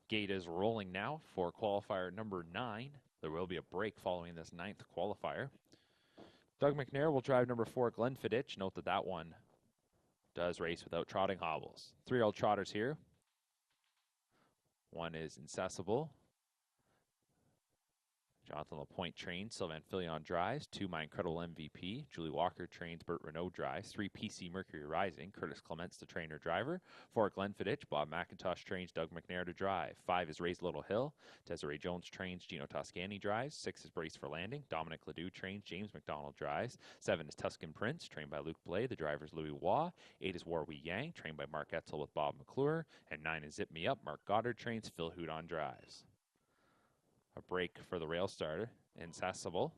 Gate is rolling now for qualifier number 9. There will be a break following this 9th qualifier. Doug McNair will drive number 4, Glenfiddich. Note that that one does race without trotting hobbles. 3-year-old trotters here. One is Incessible. Jonathan Lapointe trains, Sylvain Filion drives. 2, My Incredible MVP. Julie Walker trains, Bert Renault drives. 3, PC Mercury Rising. Curtis Clements, the trainer driver. 4, Glenfiddich. Bob McIntosh trains, Doug McNair to drive. 5 is Raise Little Hill. Desiree Jones trains, Gino Toscani drives. 6 is Brace for Landing. Dominic Ledoux trains, James McDonald drives. 7 is Tuscan Prince, trained by Luke Blay. The driver is Louis Waugh. 8 is War Wee Yang, trained by Mark Etzel with Bob McClure. And 9 is Zip Me Up. Mark Goddard trains, Phil Houdon drives. A break for the rail starter, Incessible.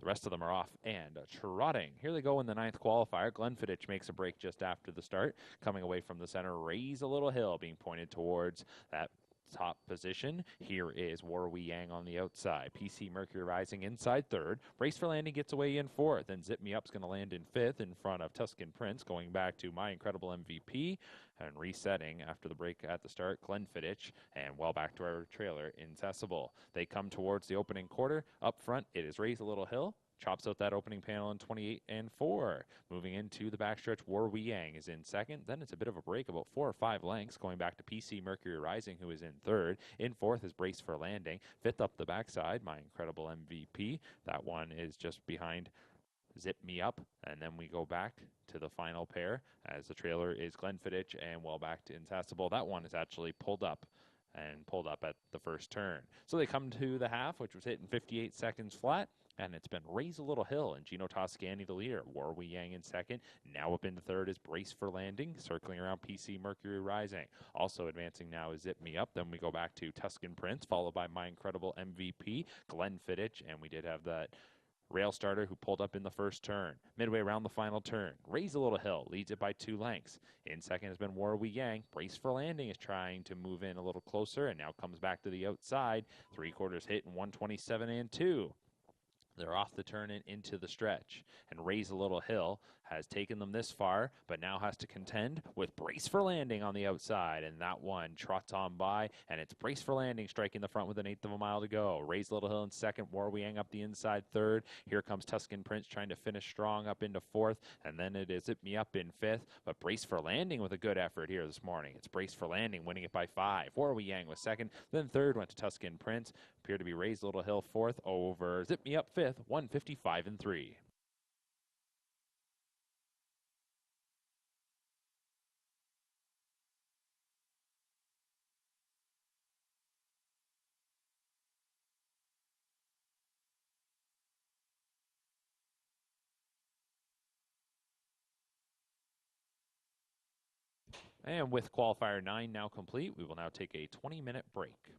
The rest of them are off and trotting. Here they go in the 9th qualifier. Glenfiddich makes a break just after the start. Coming away from the center, Raise a Little Hill being pointed towards that top position. Here is War Wee Yang on the outside. PC Mercury Rising inside 3rd. Brace for Landing gets away in 4th. And Zip Me Up's going to land in 5th in front of Tuscan Prince. Going back to My Incredible MVP and resetting after the break at the start, Glenfiddich, and well back to our trailer, Incessible. They come towards the opening quarter. Up front, it is Raise a Little Hill. Chops out that opening panel in 28 and 4. Moving into the backstretch, War Wee Yang is in 2nd. Then it's a bit of a break, about 4 or 5 lengths, going back to PC Mercury Rising, who is in 3rd. In 4th is Brace for Landing. 5th up the backside, My Incredible MVP. That one is just behind Zip Me Up. And then we go back to the final pair, as the trailer is Glenfiddich and well back to Incessible. That one is actually pulled up at the first turn. So they come to the half, which was hit in 58 seconds flat. And it's been Raise a Little Hill and Gino Toscani the leader. War Wee Yang in 2nd. Now up into 3rd is Brace for Landing, circling around PC Mercury Rising. Also advancing now is Zip Me Up. Then we go back to Tuscan Prince, followed by My Incredible MVP, Glenfiddich, and we did have that rail starter who pulled up in the first turn. Midway around the final turn, Raise a Little Hill leads it by 2 lengths. In 2nd has been War Wee Yang. Brace for Landing is trying to move in a little closer and now comes back to the outside. 3/4 hit in 127 and 2. They're off the turn and into the stretch. And Raise a Little Hill has taken them this far, but now has to contend with Brace for Landing on the outside. And that one trots on by, and it's Brace for Landing striking the front with 1/8 of a mile to go. Raise a Little Hill in 2nd, War Wee Yang up the inside 3rd. Here comes Tuscan Prince trying to finish strong up into 4th, and then it is Zip Me Up in 5th. But Brace for Landing with a good effort here this morning. It's Brace for Landing winning it by 5. War Wee Yang was 2nd, then 3rd went to Tuscan Prince. Appeared to be Raise a Little Hill 4th over Zip Me Up 5th, 155 and 3. And with qualifier 9 now complete, we will now take a 20-minute break.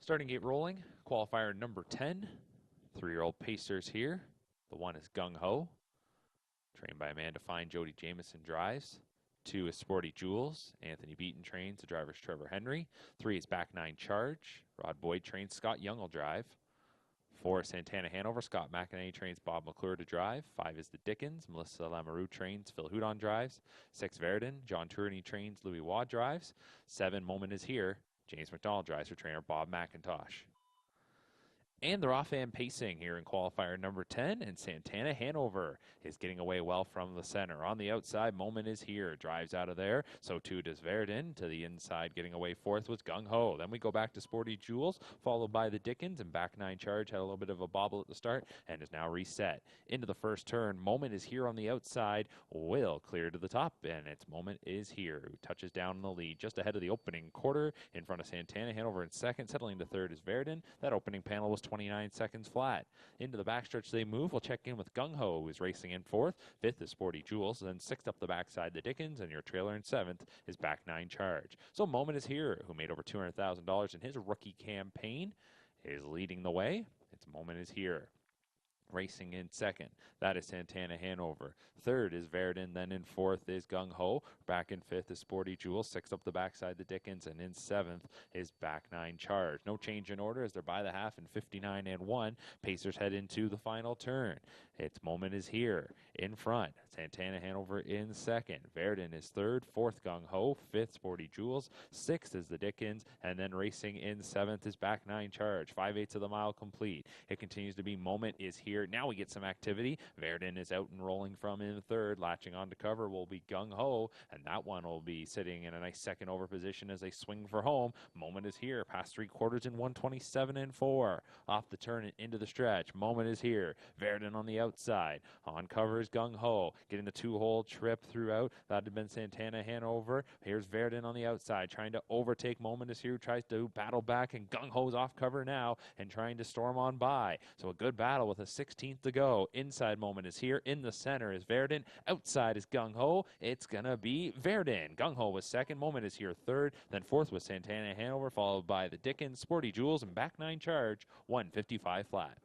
Starting gate rolling, qualifier number 10. 3-year-old Pacers here. The 1 is Gung Ho, trained by Amanda Fine. Jody Jamison drives. 2 is Sporty Jules. Anthony Beaton trains. The driver's Trevor Henry. 3 is Back 9 Charge. Rod Boyd trains. Scott Young will drive. 4 is Santana Hanover. Scott McEnany trains Bob McClure to drive. 5 is the Dickens. Melissa Lamoureux trains. Phil Houdon drives. 6 Verdun. John Tourney trains. Louis Waugh drives. 7 Moment is Here. James McDonald drives for trainer Bob McIntosh. And they're off-hand pacing here in qualifier number 10, and Santana Hanover is getting away well from the center. On the outside, Moment is Here, drives out of there. So too does Verdun. To the inside, getting away fourth was Gung Ho. Then we go back to Sporty Jules, followed by the Dickens, and Back 9 Charge had a little bit of a bobble at the start and is now reset. Into the first turn, Moment is Here on the outside, will clear to the top, and it's Moment is Here, who touches down in the lead just ahead of the opening quarter in front of Santana Hanover in second. Settling to third is Verdun. That opening panel was 29 seconds flat. Into the backstretch they move. We'll check in with Gung Ho, who is racing in fourth. Fifth is Sporty Jules. Then sixth up the backside, the Dickens. And your trailer in seventh is Back 9 Charge. So Moment is Here, who made over $200,000 in his rookie campaign, is leading the way. It's Moment is Here. Racing in second, that is Santana Hanover. Third is Verdun, then in fourth is Gung Ho. Back in fifth is Sporty Jules. Sixth up the backside, the Dickens, and in seventh is Back 9 Charge. No change in order as they're by the half in 59 and 1. Pacers head into the final turn. Its Moment is Here in front. Santana Hanover in second. Verdun is third. Fourth, Gung Ho. Fifth, Sporty Jules. Sixth is the Dickens, and then racing in seventh is Back 9 Charge. 5/8 of the mile complete. It continues to be Moment is Here. Now we get some activity. Verdun is out and rolling from in third. Latching on to cover will be Gung Ho, and that one will be sitting in a nice second over position as they swing for home. Moment is Here. Past 3/4 in 1:27 and 4. Off the turn and into the stretch. Moment is Here. Verdun on the outside. On cover is Gung Ho. Getting the 2-hole trip throughout. That had been Santana Hanover. Here's Verdun on the outside trying to overtake Moment is Here. Who tries to battle back, and Gung Ho's off cover now and trying to storm on by. So a good battle with a 16th to go. Inside Moment is Here. In the center is Verdun. Outside is Gung Ho. It's going to be Verdun. Gung Ho was second. Moment is Here third. Then fourth was Santana Hanover, followed by the Dickens, Sporty Jules, and Back 9 Charge. 155 flat.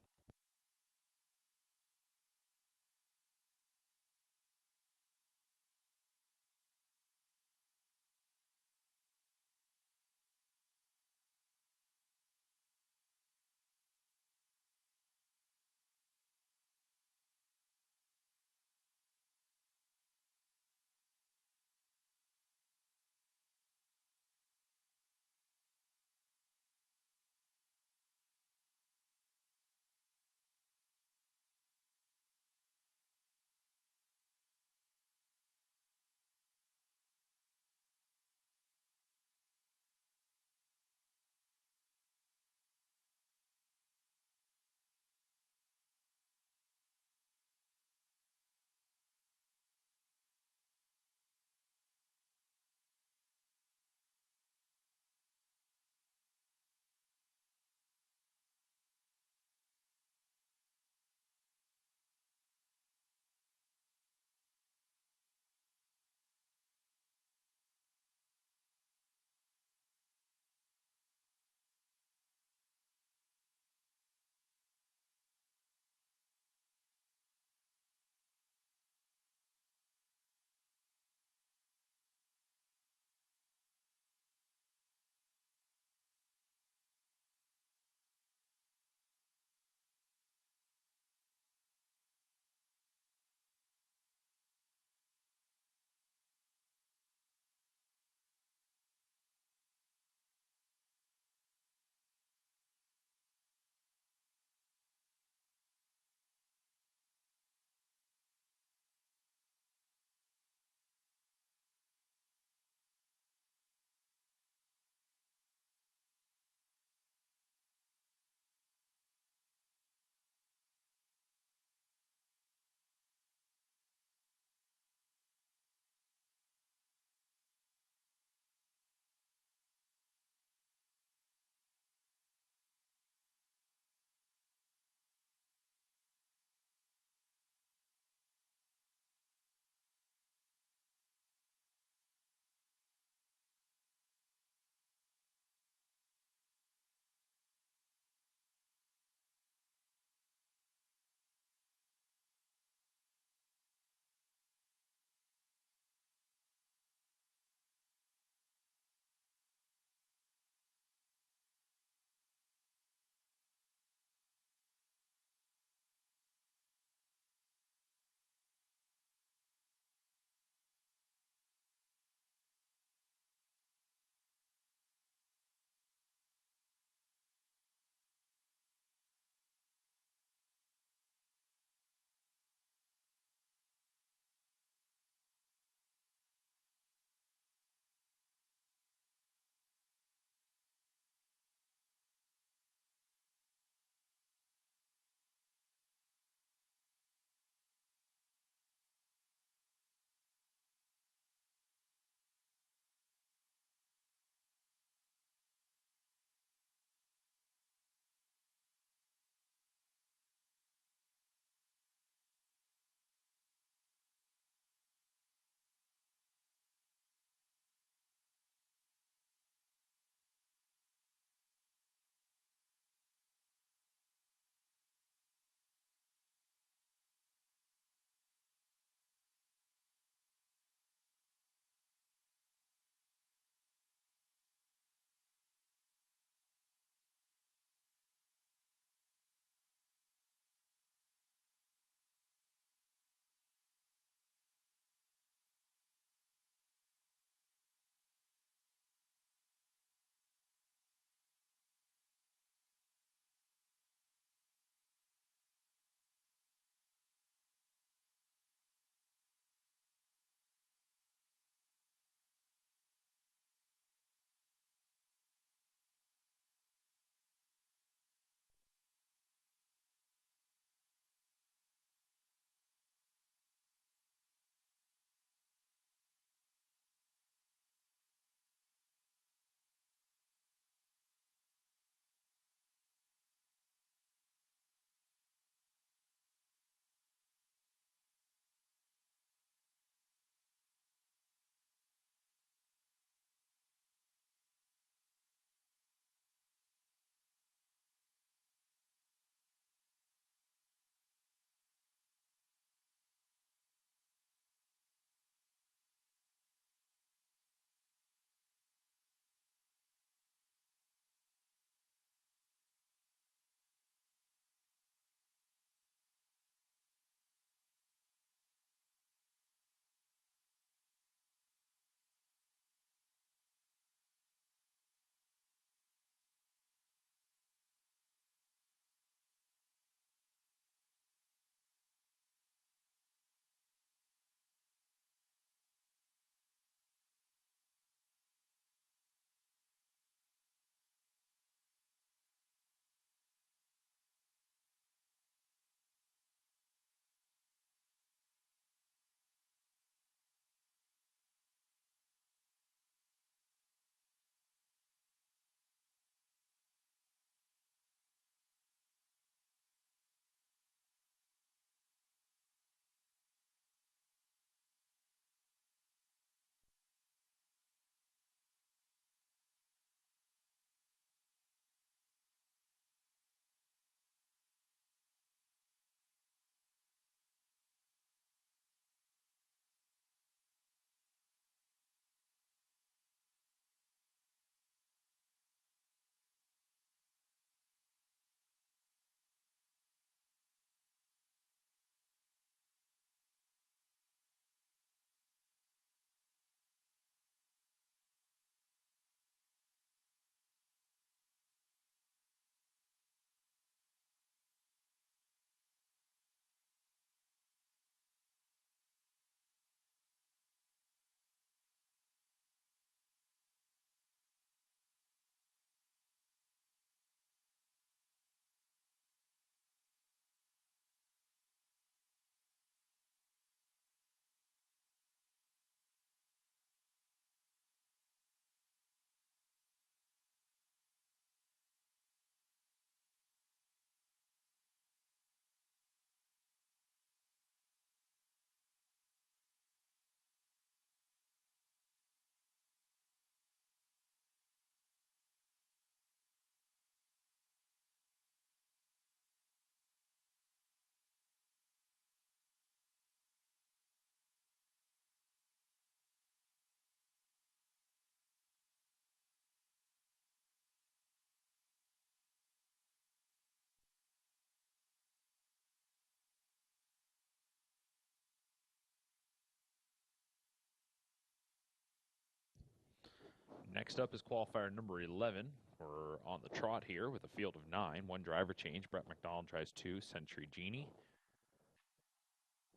Next up is qualifier number 11. We're on the trot here with a field of 9. One driver change. Brett McDonald drives 2, Century Genie.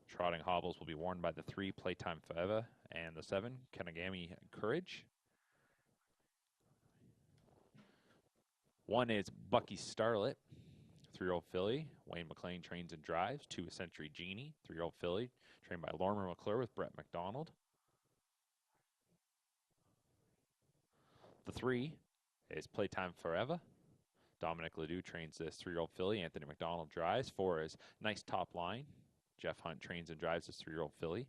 Trotting hobbles will be worn by the 3, Playtime Forever, and the 7, Kenagami Courage. 1 is Bucky Starlet, 3-year-old filly. Wayne McLean trains and drives. 2 is Century Genie, 3-year-old filly, trained by Lorimer McClure with Brett McDonald. The 3 is Playtime Forever. Dominic Ledoux trains this 3-year-old filly. Anthony McDonald drives. 4 is Nice Top Line. Jeff Hunt trains and drives this 3-year-old filly.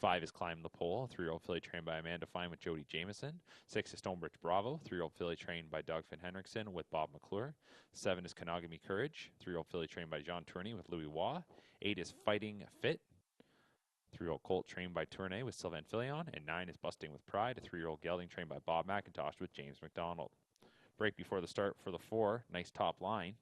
5 is Climb the Pole, 3-year-old filly trained by Amanda Fine with Jody Jameson. 6 is Stonebridge Bravo, 3-year-old filly trained by Doug Finn Henriksen with Bob McClure. 7 is Kenagami Courage, 3-year-old filly trained by John Tourney with Louis Waugh. 8 is Fighting Fit, 3-year-old colt trained by Tournay with Sylvain Filion. And 9 is Busting with Pride, a 3-year-old gelding trained by Bob McIntosh with James McDonald. Break before the start for the 4, Nice Top Line.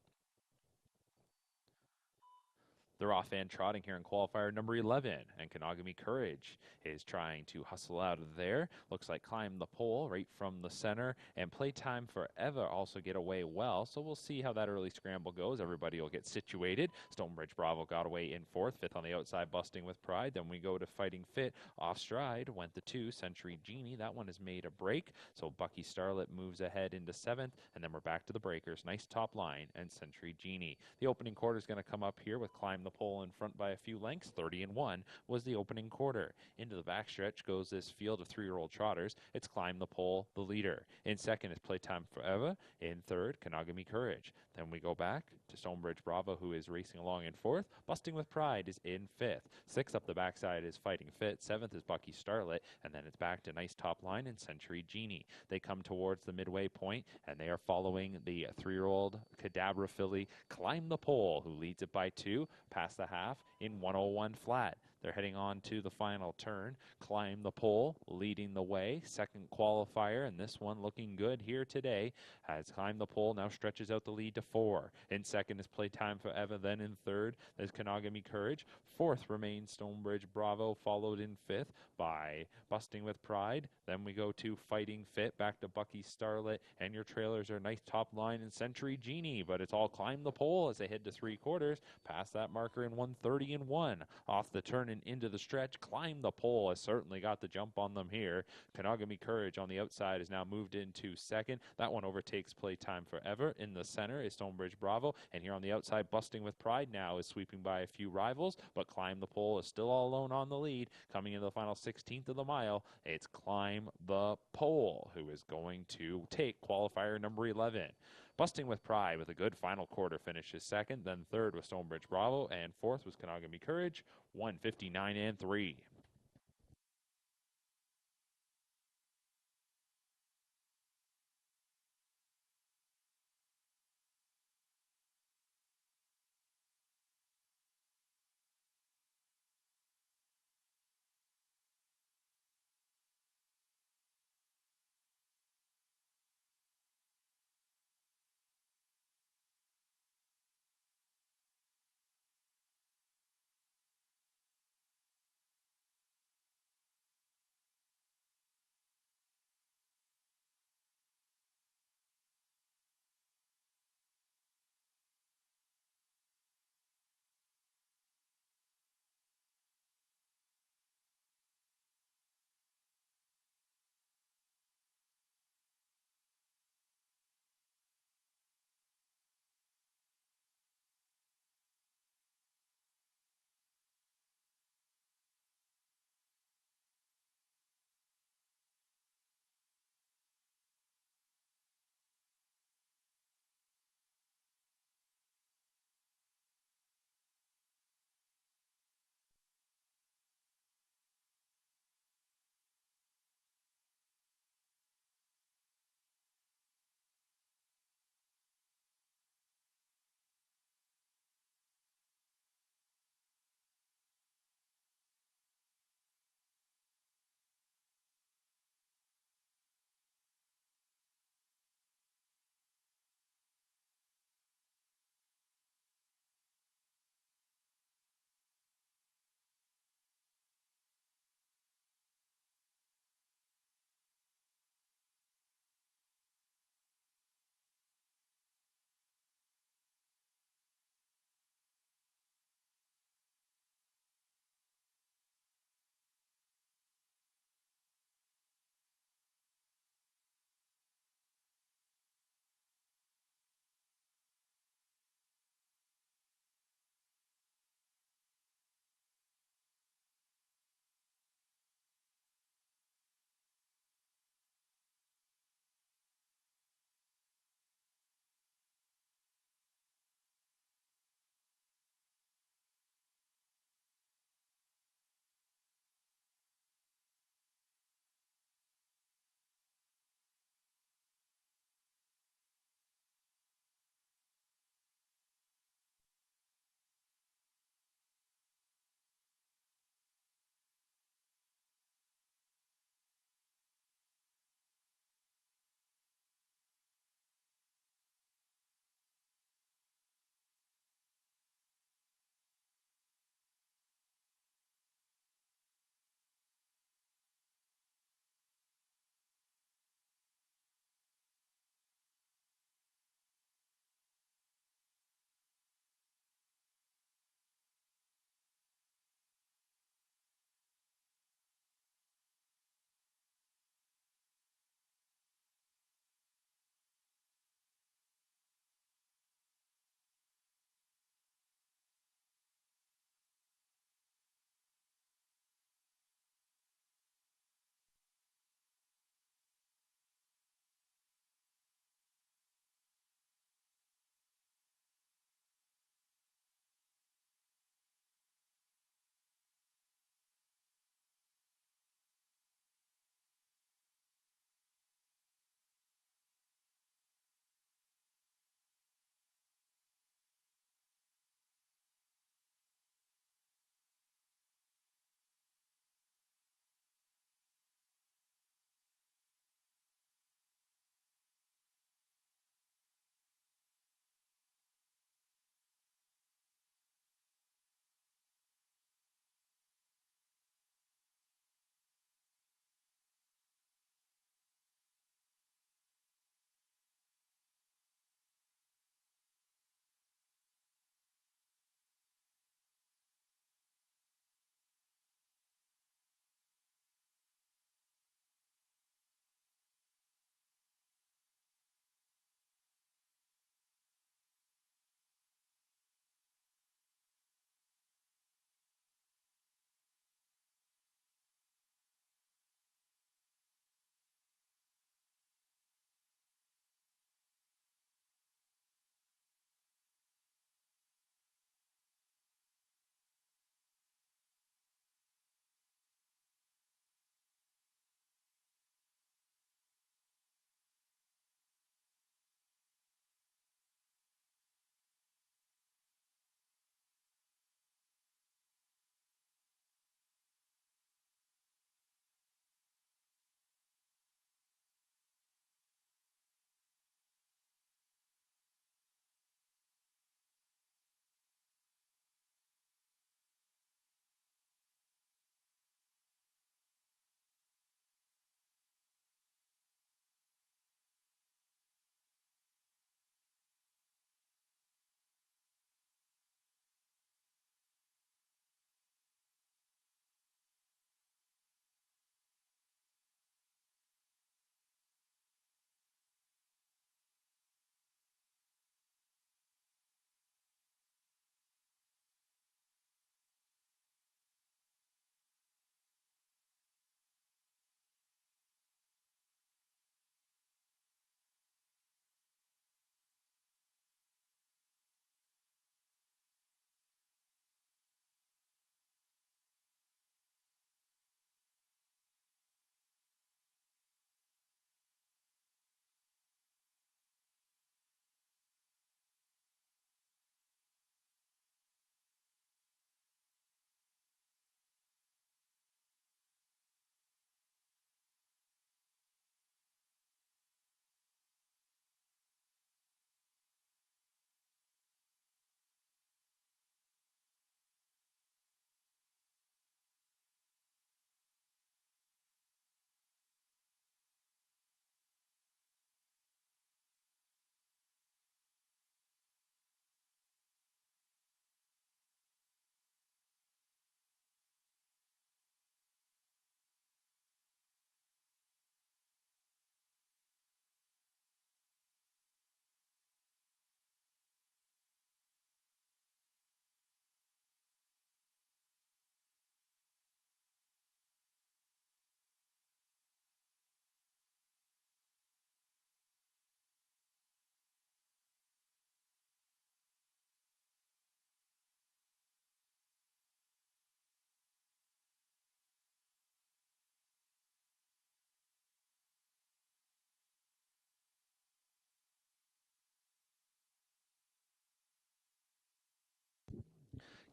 They're off and trotting here in qualifier number 11, and Kenagami Courage is trying to hustle out of there. Looks like Climb the Pole right from the center, and Playtime Forever also get away well, so we'll see how that early scramble goes. Everybody will get situated. Stonebridge Bravo got away in 4th, 5th on the outside, Busting with Pride. Then we go to Fighting Fit. Off stride went the 2, Century Genie. That one has made a break, so Bucky Starlet moves ahead into 7th, and then we're back to the breakers. Nice Top Line and Century Genie. The opening quarter is going to come up here with Climb the Pole in front by a few lengths. 30-1 was the opening quarter. Into the backstretch goes this field of 3-year-old trotters. It's Climb the Pole, the leader. In second is Playtime Forever. In third, Kenagami Courage. Then we go back to Stonebridge Bravo, who is racing along in 4th. Busting with Pride is in 5th. 6th up the backside is Fighting Fit. 7th is Bucky Starlet. And then it's back to Nice Top Line and Century Genie. They come towards the midway point, and they are following the 3-year-old Cadabra filly, Climb the Pole, who leads it by 2, past the half in 101 flat. They're heading on to the final turn. Climb the Pole leading the way. Second qualifier, and this one looking good here today. Has Climb the Pole now stretches out the lead to 4. In second is Playtime Forever. Then in third is Kenagami Courage. 4th remains Stonebridge Bravo, followed in 5th by Busting with Pride. Then we go to Fighting Fit, back to Bucky Starlet, and your trailers are Nice Top Line and Century Genie, but it's all Climb the Pole as they head to 3/4. Past that marker in 130-1. Off the turn and into the stretch, Climb the Pole has certainly got the jump on them here. Kenagami Courage on the outside is now moved into second. That one overtakes Playtime Forever. In the center is Stonebridge Bravo, and here on the outside, Busting with Pride now is sweeping by a few rivals, but Climb the Pole is still all alone on the lead. Coming into the final 16th of the mile, it's Climb the Pole who is going to take qualifier number 11. Busting with Pride with a good final quarter finishes second, then third was Stonebridge Bravo, and 4th was Kenagami Courage, 159-3.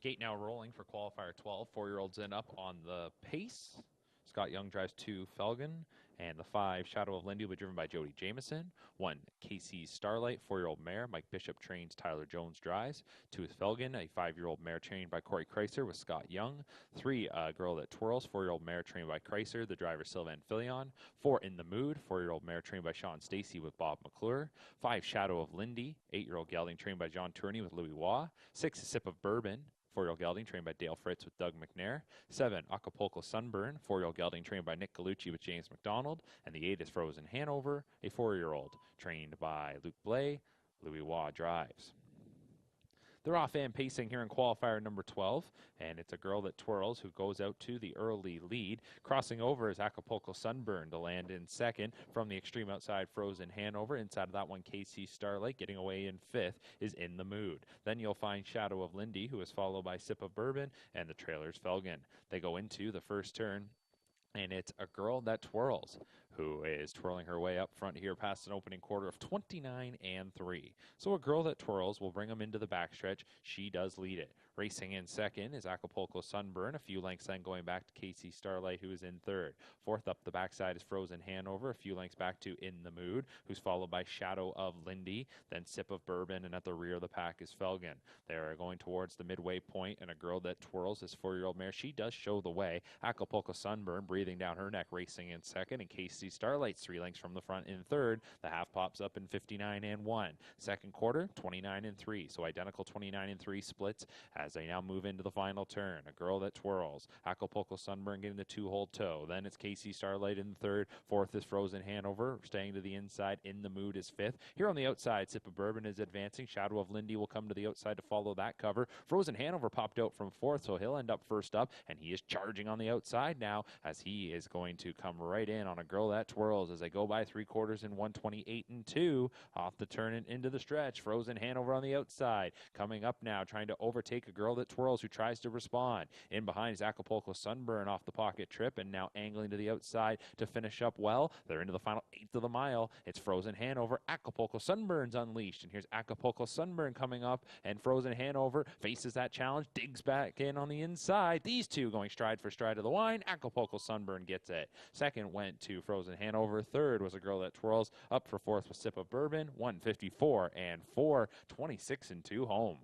Gate now rolling for qualifier 12. 4-year-olds in up on the pace. Scott Young drives 2, Felgen. And the 5, Shadow of Lindy, will be driven by Jody Jameson. 1, KC Starlight, 4-year-old mare. Mike Bishop trains, Tyler Jones drives. 2 is Felgen, a 5-year-old mare trained by Corey Kreiser with Scott Young. 3, Girl That Twirls, 4-year-old mare trained by Kreiser, the driver Sylvan Filion. 4, In the Mood, 4-year-old mare trained by Sean Stacy with Bob McClure. 5, Shadow of Lindy, 8-year-old gelding trained by John Tourney with Louis Waugh. 6, Sip of Bourbon, 4-year-old gelding trained by Dale Fritz with Doug McNair. 7, Acapulco Sunburn, 4-year-old gelding trained by Nick Galucci with James McDonald. And the 8 is Frozen Hanover, a 4-year-old trained by Luke Blay. Louis Waugh drives. They're off and pacing here in qualifier number 12, and it's a Girl That Twirls who goes out to the early lead. Crossing over is Acapulco Sunburn to land in second. From the extreme outside, Frozen Hanover. Inside of that one, KC Starlight. Getting away in fifth is In the Mood. Then you'll find Shadow of Lindy, who is followed by Sip of Bourbon, and the trailer's Felgen. They go into the first turn, and it's a Girl That Twirls who is twirling her way up front here past an opening quarter of 29 and 3. So a Girl That Twirls will bring them into the backstretch. She does lead it. Racing in second is Acapulco Sunburn, a few lengths then going back to KC Starlight, who is in third. Fourth up the backside is Frozen Hanover, a few lengths back to In the Mood, who's followed by Shadow of Lindy, then Sip of Bourbon, and at the rear of the pack is Felgen. They are going towards the midway point, and a Girl That Twirls, this 4-year-old mare, she does show the way. Acapulco Sunburn breathing down her neck, racing in second, and KC Starlight's 3 lengths from the front in third. The half pops up in 59 and 1. Second quarter, 29 and 3. So identical 29 and 3 splits as they now move into the final turn. A Girl That Twirls. Acapulco Sunburn getting the 2-hole toe. Then it's KC Starlight in third. Fourth is Frozen Hanover, staying to the inside. In the Mood is fifth. Here on the outside, Sip of Bourbon is advancing. Shadow of Lindy will come to the outside to follow that cover. Frozen Hanover popped out from fourth, so he'll end up first up, and he is charging on the outside now as he is going to come right in on a Girl That Twirls as they go by 3 quarters in 128 and 2 off the turn and into the stretch. Frozen Hanover on the outside, coming up now, trying to overtake a Girl That Twirls who tries to respond. In behind is Acapulco Sunburn off the pocket trip and now angling to the outside to finish up well. They're into the final 1/8 of the mile. It's Frozen Hanover. Acapulco Sunburn's unleashed, and here's Acapulco Sunburn coming up, and Frozen Hanover faces that challenge, digs back in on the inside. These two going stride for stride of the line. Acapulco Sunburn gets it. Second went to Frozen Hanover. Third was a Girl That Twirls. Up for fourth with Sip of Bourbon. 154 and 4, 26 and 2 home.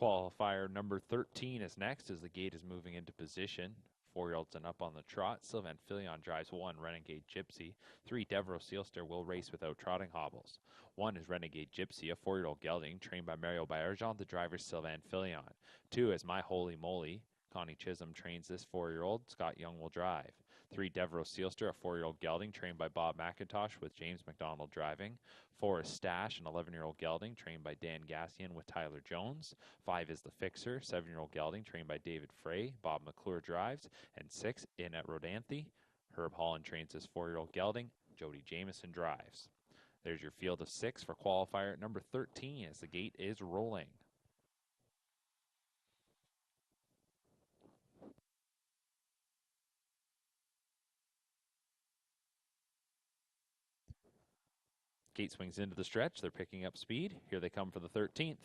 Qualifier number 13 is next as the gate is moving into position. 4-year-olds and up on the trot. Sylvain Filion drives 1, Renegade Gypsy. 3, Devereaux Sealster will race without trotting hobbles. 1 is Renegade Gypsy, a 4-year-old gelding, trained by Mario Baerjean, the driver Sylvain Filion. 2 is My Holy Moly. Connie Chisholm trains this 4-year-old. Scott Young will drive. 3, Devereaux Sealster, a 4-year-old gelding, trained by Bob McIntosh with James McDonald driving. 4 is Stash, an 11-year-old gelding, trained by Dan Gassian with Tyler Jones. 5 is The Fixer, 7-year-old gelding, trained by David Frey. Bob McClure drives. And 6, In at Rodanthe. Herb Holland trains this 4-year-old gelding. Jody Jameson drives. There's your field of 6 for qualifier number 13 as the gate is rolling. Gate swings into the stretch. They're picking up speed. Here they come for the 13th.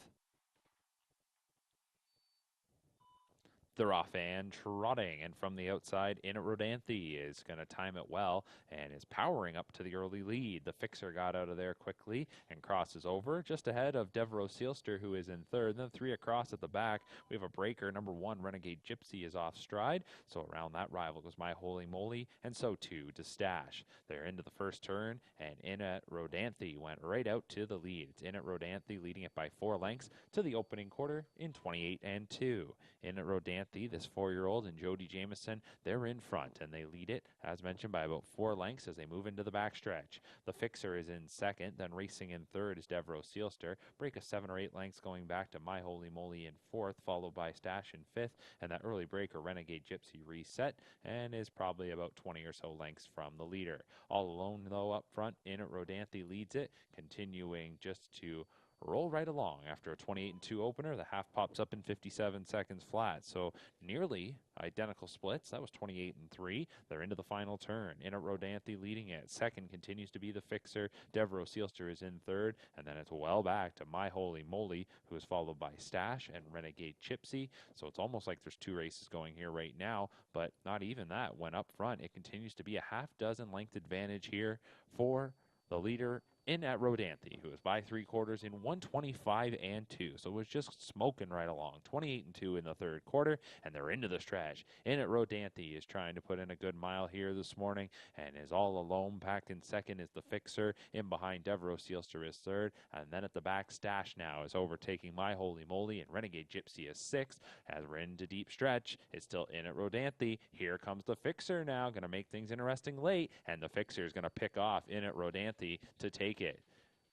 They're off and trotting, and from the outside, In at Rodanthe is going to time it well and is powering up to the early lead. The Fixer got out of there quickly and crosses over just ahead of Devereaux Sealster, who is in third. Then 3 across at the back. We have a breaker. Number 1, Renegade Gypsy, is off stride. So around that rival goes My Holy Moly, and so too does Stash. They're into the first turn, and In at Rodanthe went right out to the lead. It's In at Rodanthe leading it by 4 lengths to the opening quarter in 28 and 2. In at Rodanthe, this 4-year-old, and Jody Jameson, they're in front, and they lead it, as mentioned, by about 4 lengths as they move into the backstretch. The Fixer is in second, then racing in third is Devereaux Sealster. Break of 7 or 8 lengths going back to My Holy Moly in fourth, followed by Stash in fifth, and that early breaker, Renegade Gypsy, reset and is probably about 20 or so lengths from the leader. All alone, though, up front, In at Rodanthe leads it, continuing just to roll right along. After a 28 and 2 opener, the half pops up in 57 seconds flat. So nearly identical splits. That was 28 and 3. They're into the final turn. In at Rodanthe leading it. Second continues to be the Fixer. Devereaux Sealster is in third. And then it's well back to My Holy Moly, who is followed by Stash and Renegade Gypsy. So it's almost like there's 2 races going here right now, but not even that. When up front, it continues to be a half dozen length advantage here for the leader, In at Rodanthe, who is by 3/4 in 125 and 2. So it was just smoking right along. 28 and 2 in the third quarter, and they're into the stretch. In at Rodanthe is trying to put in a good mile here this morning and is all alone. Packed in second is the Fixer. In behind, Devereaux Sealster is third. And then at the back, Stash now is overtaking My Holy Moly, and Renegade Gypsy is sixth. As we're into deep stretch, it's still In at Rodanthe. Here comes the Fixer now, going to make things interesting late, and the Fixer is going to pick off In at Rodanthe to take it.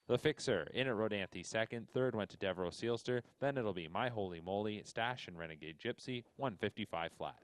The Fixer, In at Rodanthe second. Third went to Devereaux Sealster. Then it'll be My Holy Moly, Stash, and Renegade Gypsy, 155 flat.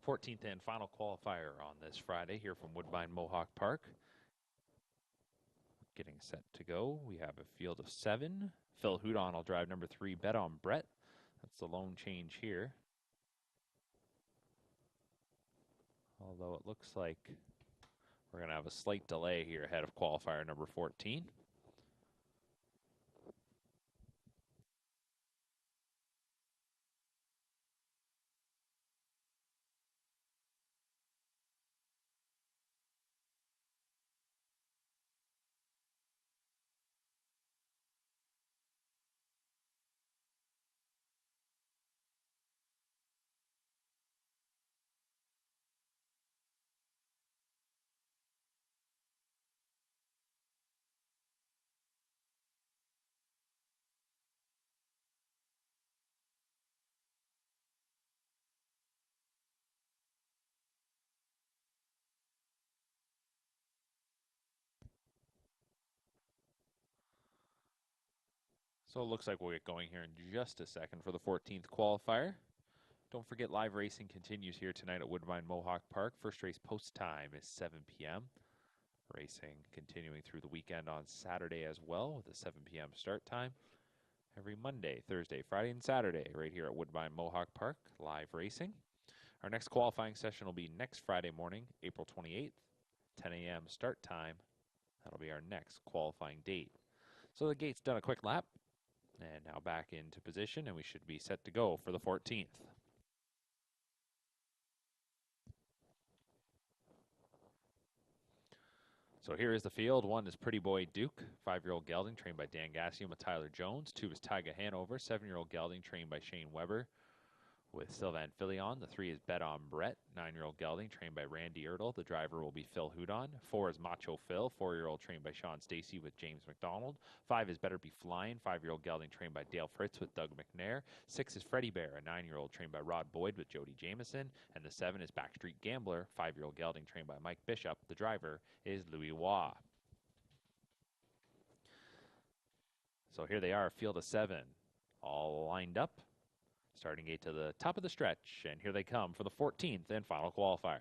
14th and final qualifier on this Friday here from Woodbine Mohawk Park. Getting set to go. We have a field of 7. Phil Houdon will drive number 3, Bet on Brett. That's the lone change here. Although it looks like we're going to have a slight delay here ahead of qualifier number 14. So it looks like we'll get going here in just a second for the 14th qualifier. Don't forget, live racing continues here tonight at Woodbine Mohawk Park. First race post time is 7 p.m. Racing continuing through the weekend on Saturday as well with a 7 p.m. start time. Every Monday, Thursday, Friday, and Saturday right here at Woodbine Mohawk Park, live racing. Our next qualifying session will be next Friday morning, April 28th, 10 a.m. start time. That'll be our next qualifying date. So the gate's done a quick lap. And now back into position, and we should be set to go for the 14th. So here is the field. 1 is Pretty Boy Duke, 5-year-old gelding trained by Dan Gassium with Tyler Jones. 2 is Tyga Hanover, 7-year-old gelding trained by Shane Weber with Sylvan Filion. The 3 is Bet on Brett, 9-year-old gelding trained by Randy Ertl. The driver will be Phil Houdon. 4 is Macho Phil, 4-year-old trained by Sean Stacy with James McDonald. 5 is Better Be Flying, 5-year-old gelding trained by Dale Fritz with Doug McNair. 6 is Freddie Bear, a 9-year-old trained by Rod Boyd with Jody Jameson. And the 7 is Backstreet Gambler, 5-year-old gelding trained by Mike Bishop. The driver is Louis Waugh. So here they are, field of 7, all lined up. Starting gate to the top of the stretch, and here they come for the 14th and final qualifier.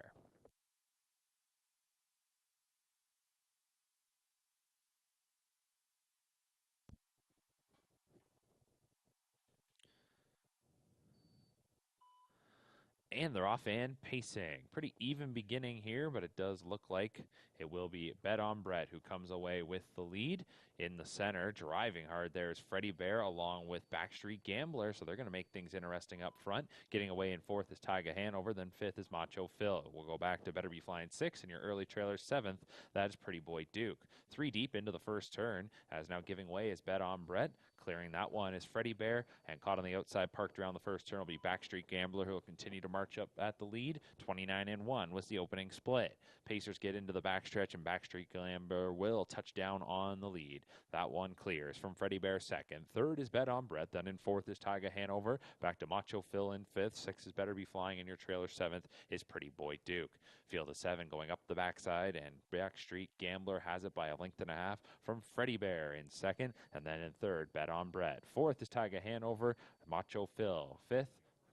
And they're off and pacing. Pretty even beginning here, but it does look like it will be Bet on Brett who comes away with the lead. In the center, driving hard there is Freddie Bear along with Backstreet Gambler, so they're going to make things interesting up front. Getting away in 4th is Tyga Hanover, then 5th is Macho Phil. We'll go back to Better Be Flying 6, and your early trailer 7th, that is Pretty Boy Duke. 3 deep into the first turn, as now giving way is Bet on Brett. Clearing that one is Freddie Bear, and caught on the outside, parked around the first turn, will be Backstreet Gambler, who will continue to march up at the lead. 29-1 was the opening split. Pacers get into the backstretch, and Backstreet Gambler will touch down on the lead. That one clears from Freddie Bear 2nd. 3rd is Bet on Brett. Then in 4th is Tyga Hanover. Back to Macho Phil in 5th. 6th is Better Be Flying, and your trailer 7th is Pretty Boy Duke. Field of 7 going up the backside, and Backstreet Gambler has it by a length and a half from Freddie Bear in 2nd. And then in 3rd, Bet on Brett. 4th is Tyga Hanover. Macho Phil 5th.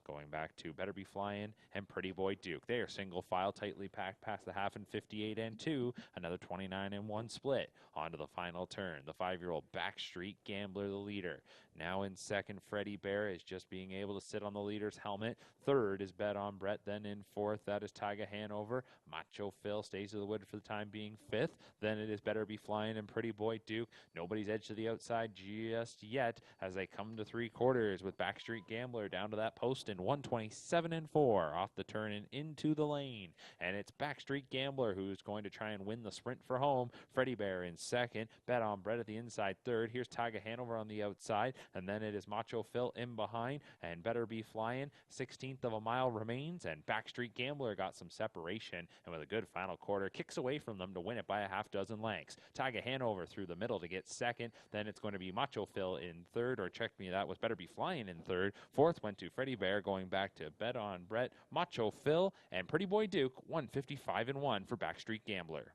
Going back to Better Be Flying and Pretty Boy Duke. They are single file, tightly packed past the half in 58-2. Another 29-1 split. On to the final turn. The 5-year-old Backstreet Gambler, the leader. Now in 2nd, Freddie Bear is just being able to sit on the leader's helmet. 3rd is Bet on Brett. Then in 4th, that is Tyga Hanover. Macho Phil stays to the wood for the time being 5th. Then it is Better Be Flying and Pretty Boy Duke. Nobody's edge to the outside just yet as they come to 3/4 with Backstreet Gambler down to that post in 127-4 off the turn and into the lane. And it's Backstreet Gambler who's going to try and win the sprint for home. Freddie Bear in 2nd. Bet on Brett at the inside 3rd. Here's Tyga Hanover on the outside. And then it is Macho Phil in behind. And Better Be Flying. 16th of a mile remains. And Backstreet Gambler got some separation. And with a good final quarter, kicks away from them to win it by a half dozen lengths. Tyga Hanover through the middle to get 2nd. Then it's going to be Macho Phil in 3rd. Or check me, that was Better Be Flying in 3rd. 4th went to Freddie Bear, going back to Bet on Brett, Macho Phil, and Pretty Boy Duke. 155-1 for Backstreet Gambler.